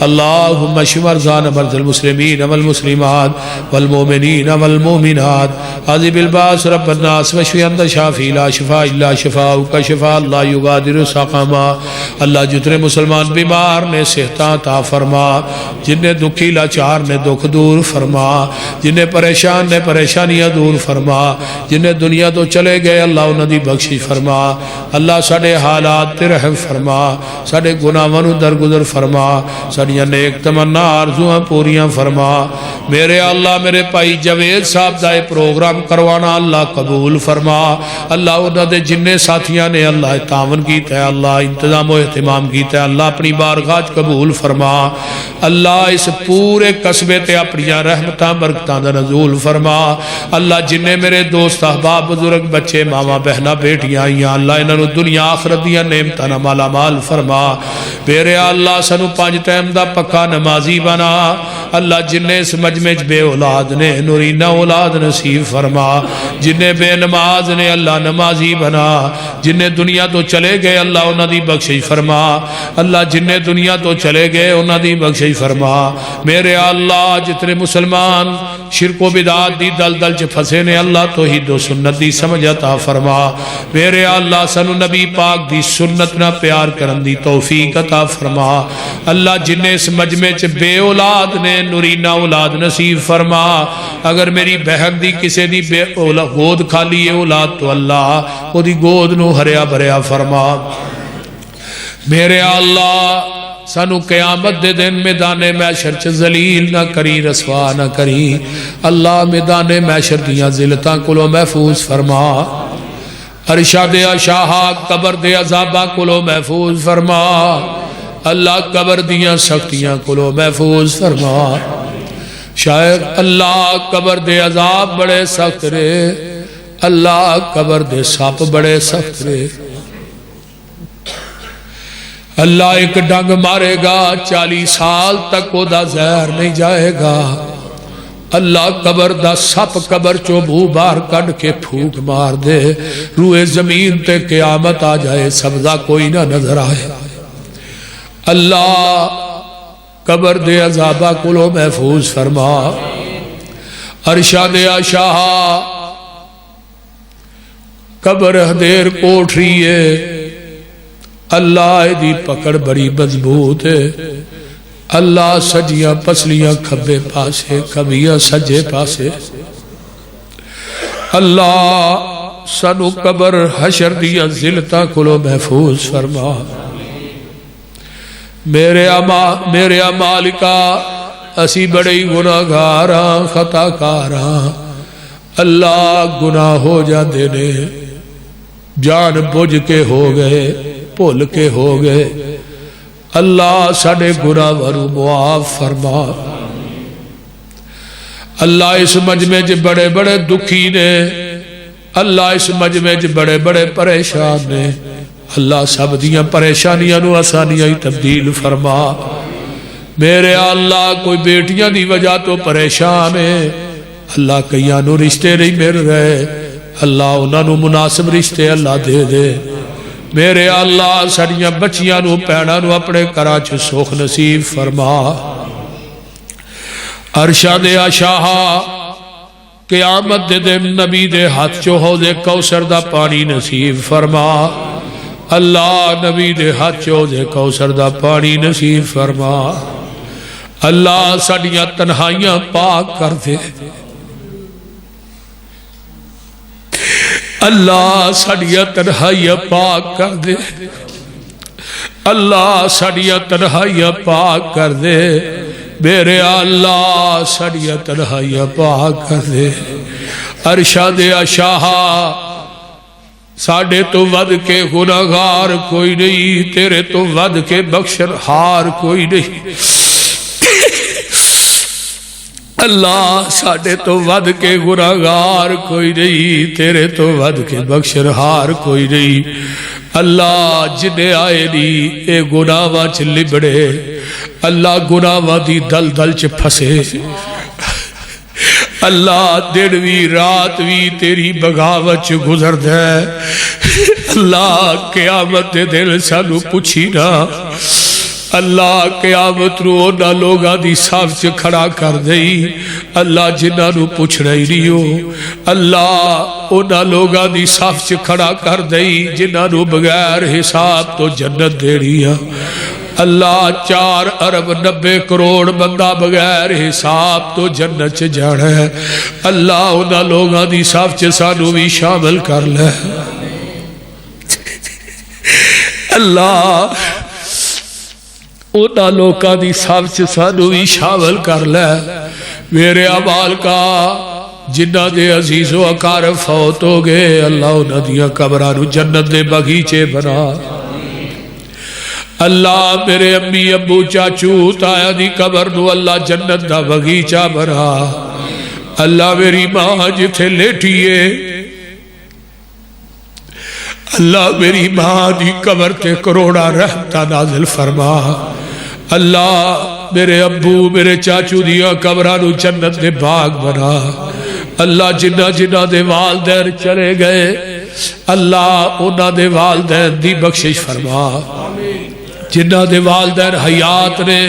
اللہم اشف مرضانا مرضى المسلمین والمسلمات والمؤمنین والمؤمنات. عذب الباس رب الناس واشف انت شافی لا شفاء الا شفاؤک شفاء لا یغادر سقما. اللہ جتنے مسلمان بیمار نے صحتاں عطا فرما, جنہیں دکھی لاچار نے دکھ دور فرما, جنہیں پریشان نے پریشانیاں دور فرما, جنہیں دنیا تو چلے گئے اللہ انہاں دی بخشش فرما. اللہ ساڈے حالات تے رحم فرما, ساڈے گناہاں نوں درگزر فرما, ساڈیاں نیک تمنا آرزوئاں پوریاں فرما. میرے اللہ میرے بھائی جاوید صاحب دا پروگرام کروانا اللہ قبول فرما. اللہ انہاں دے جننے ساتھیاں نے اللہ تعاون کیتا ہے, اللہ انتظام و اہتمام کیتا ہے, اللہ اپنی بارگاہ قبول فرما. اللہ اس پورے قصبے تے اپنی رحمتاں برکتاں دا نزول فرما. اللہ جننے میرے دوست احباب بزرگ بچے ماما بہنا بیٹیاں آئیاں, اللہ انہاں نوں دنیا آخرت دیاں نعمتاں نال مالا مال فرما. میرے اللہ سانو 5 ٹائم دا پکا نمازی بنا. اللہ جننے اس مجمع بے اولاد نے نورینہ اولاد نصیب فرما, جننے بے نماز نے اللہ نمازی بنا, جننے دنیا تو چلے گئے اللہ انہاں دی بخشش فرما. اللہ جننے دنیا تو چلے گئے انہاں دی بخشش فرما. میرے اللہ جتنے مسلمان شرک و بدعات دی دلدل چ پھسے نے اللہ توحید و سنت دی سمجھ عطا فرما. میرے اللہ سانو نبی پاک دی سنت نہ پیار کرن دی توفیق عطا فرما. اللہ جننے اس مجمع چ بے اولاد نے نورینہ اولاد نصیب فرما. اگر میری بہن دی کسے دی بے گود کھالی ہے اولاد تو اللہ وہ دی گود نو ہریا بھریا فرما. میرے اللہ سانو قیامت دے دن میدان محشر چ ذلیل نہ کری رسوا نہ کری اللہ میدان محشر دیاں ذلتاں کولو محفوظ فرما ارشاد شاہ قبر دے عذاباں کولو محفوظ فرما اللہ قبر دیاں سختیاں کولو محفوظ فرما شاید اللہ قبر دے عذاب بڑے سخت رے اللہ قبر دے سپ بڑے سخت رے اللہ ایک ڈنگ مارے گا 40 سال تک او دا زہر نہیں جائے گا اللہ قبر دا سپ قبر چو بو بار کڈ کے پھوک مار دے روئے زمین تے قیامت آ جائے سبزہ کوئی نہ نظر آئے اللہ قبر دے عذابہ کلو محفوظ فرما ارشاد شاہ قبر دیر کوٹری ہے اللہ دی پکڑ بڑی مضبوط ہے اللہ سجیاں پسلیاں کھبے پاسے کبیاں سجے پاسے اللہ سنو قبر حشر دیا ذلتاں کلو محفوظ فرما میرے اعمال کا اسی بڑے گناہگاراں خطا کاراں اللہ گناہ ہو جاندے نے جان بوجھ کے ہو گئے بھول کے ہو گئے اللہ ساڈے گناہ ورو معاف فرما اللہ اس مجمع چ بڑے بڑے دکھی نے اللہ اس مجمع چ بڑے بڑے پریشان نے اللہ سب دیاں پریشانیاں نو آسانیاں ہی تبدیل فرما میرے اللہ کوئی بیٹیاں دی وجہ تو پریشان ہے اللہ کئیاں نو رشتے نہیں مل رہے اللہ انہاں نو مناسب رشتے اللہ دے دے میرے اللہ سڑیاں بچیاں نو پیڑاں نو اپنے کراچ سوخ نصیب فرما ارشاد شاہ قیامت دے دن نبی دے ہاتھ چو حوض کوثر دا پانی نصیب فرما اللہ نبی دے ہاتھ چو حوض کوثر دا پانی نصیب فرما اللہ سڑیاں تنہائیاں پاک کر دے اللہ ساڑیاں تنہائیاں پاک کر دے اللہ ساڑیاں تنہائیاں پاک کر دے میرے اللہ ساڑیاں تنہائیاں پاک کر دے ارشاد شاہ ساڑے تو ود کے گناہگار کوئی نہیں تیرے تو ود کے بخشر ہار کوئی نہیں اللہ ساڑے تو ود کے گناہگار کوئی نہیں تیرے تو ود کے بخشرہار کوئی نہیں اللہ جنہیں آئے نہیں اے گناہاں چ لبڑے اللہ گناہاں دی دل دل چ پھسے اللہ دن وی رات وی تیری بغاوت چ گزر دے اللہ قیامت دے دل سانو پوچھی نہ اللہ قیامت رو نہ لوگاں دی صاف سے کھڑا کر دئی اللہ جنہاں نو پوچھنا ہی نہیں ہو اللہ انہاں لوگاں دی صاف سے کھڑا کر دئی جنہاں نو بغیر حساب تو جنت دے رہی اللہ 4 ارب 90 کروڑ بندہ بغیر حساب تو جنت چ جانا ہے اللہ انہاں لوگاں دی صاف سے سانو بھی شامل کر لے اللہ اونا لوکاں دی سب سے سانو بھی شامل کر لے میرے اعمال کا جنہ دے عزیز و اقارب فوت ہو گئے اللہ انہ دیا قبرانو جنت دے بغیچے بنا اللہ میرے امی ابو چاچو تایا دی قبر نو اللہ جنت دا بغیچہ بنا اللہ میری ماں جتھے لیٹھیے اللہ میری ماں دی قبر تے کروڑا رحمتہ نازل فرما اللہ میرے ابو میرے چاچو دیا قبرانو جنت دے باغ بنا اللہ جنہ جنہ دے والدین چلے گئے اللہ انہ دے والدین دی بخشش فرما جنہ دے والدین حیات نے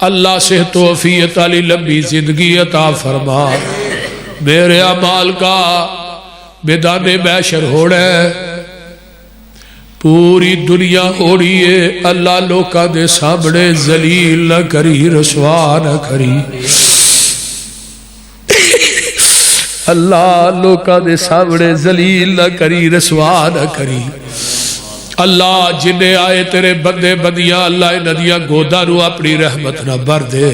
اللہ صحت و عافیت علی لمبی زندگی عطا فرما میرے اعمال کا میدان محشر ہو رہے پوری دنیا ہو رہی ہے اللہ لوکاں دے سامنے ذلیل نہ کری رسوا نہ کری اللہ لوکاں دے سامنے ذلیل نہ کری رسوا نہ کری اللہ جنہیں آئے تیرے بندے بندیاں اللہ انہاں دیاں گوداں نو اپنی رحمت نہ بھر دے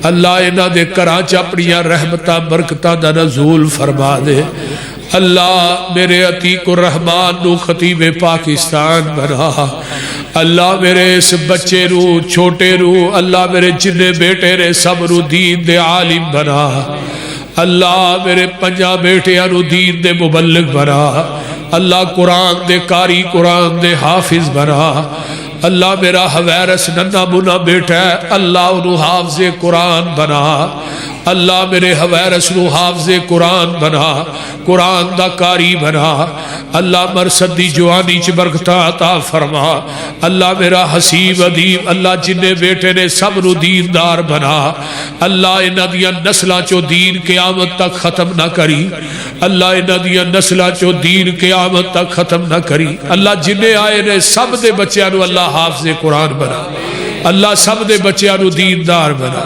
اللہ انہاں دے گھراں چ اپنیاں رحمتاں برکتاں دا نزول فرما دے اللہ میرے عتیق الرحمان نو خطیب پاکستان بنا اللہ میرے اس بچے رو چھوٹے رو اللہ میرے جنے بیٹے نے سب رو دین دے عالم بنا اللہ میرے پنجا بیٹے نو دین دے مبلغ بنا اللہ قرآن دے قاری قرآن دے حافظ بنا اللہ میرا حویرس ننہ منا بیٹا ہے اللہ انہوں حافظ قرآن بنا اللہ میرے حویرس نو حافظ قرآن بنا قرآن دا قاری بنا اللہ مرسد دی جوانی چ برکتاں عطا فرما اللہ میرا حسیب ادیب اللہ جنہیں بیٹے نے سب نو دیندار بنا اللہ انہاں دیاں نسلاں چو دین قیامت تک ختم نہ کری اللہ انہاں دیاں نسلاں چو دین قیامت تک ختم نہ کری اللہ جنہیں آئے نے سب دے بچیاں نو اللہ حافظ قرآن بنا اللہ سب دے بچیاں نو دیندار بنا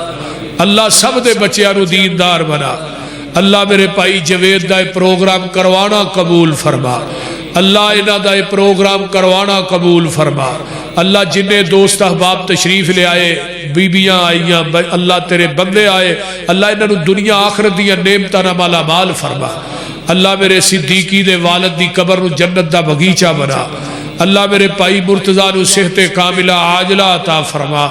اللہ سب دے بچیاں نو دیندار بنا اللہ میرے بھائی جوید دا پروگرام کروانا قبول فرما اللہ انہاں دا پروگرام کروانا قبول فرما اللہ جنہیں دوست احباب تشریف لے آئے بیبیاں آئیاں اللہ تیرے بندے آئے اللہ انہاں نو دنیا آخرت دیا نعمتاں نال مالا مال فرما اللہ میرے صدیقی دے والد دی قبر نو جنت دا بغیچہ بنا اللہ میرے بھائی مرتضیٰ نو صحت کاملہ عاجلہ عطا فرما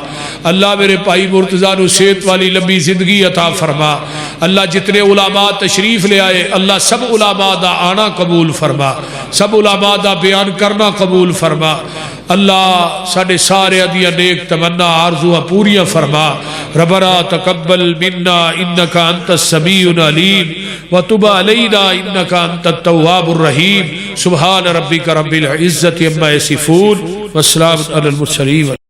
اللہ میرے بھائی مرتضیٰ نو صحت والی لمبی زندگی عطا فرما اللہ جتنے علماء تشریف لے آئے اللہ سب علماء دا آنا قبول فرما سب علماء دا بیان کرنا قبول فرما اللہ ساڑھے سارے دیا نیک تمنا آرزوہ پوریاں فرما ربنا تقبل منا انکا انت السمیع العلیم وتب علینا انکا انت التواب الرحیم سبحان ربک رب العزت عما یصفون والسلام علی المرسلین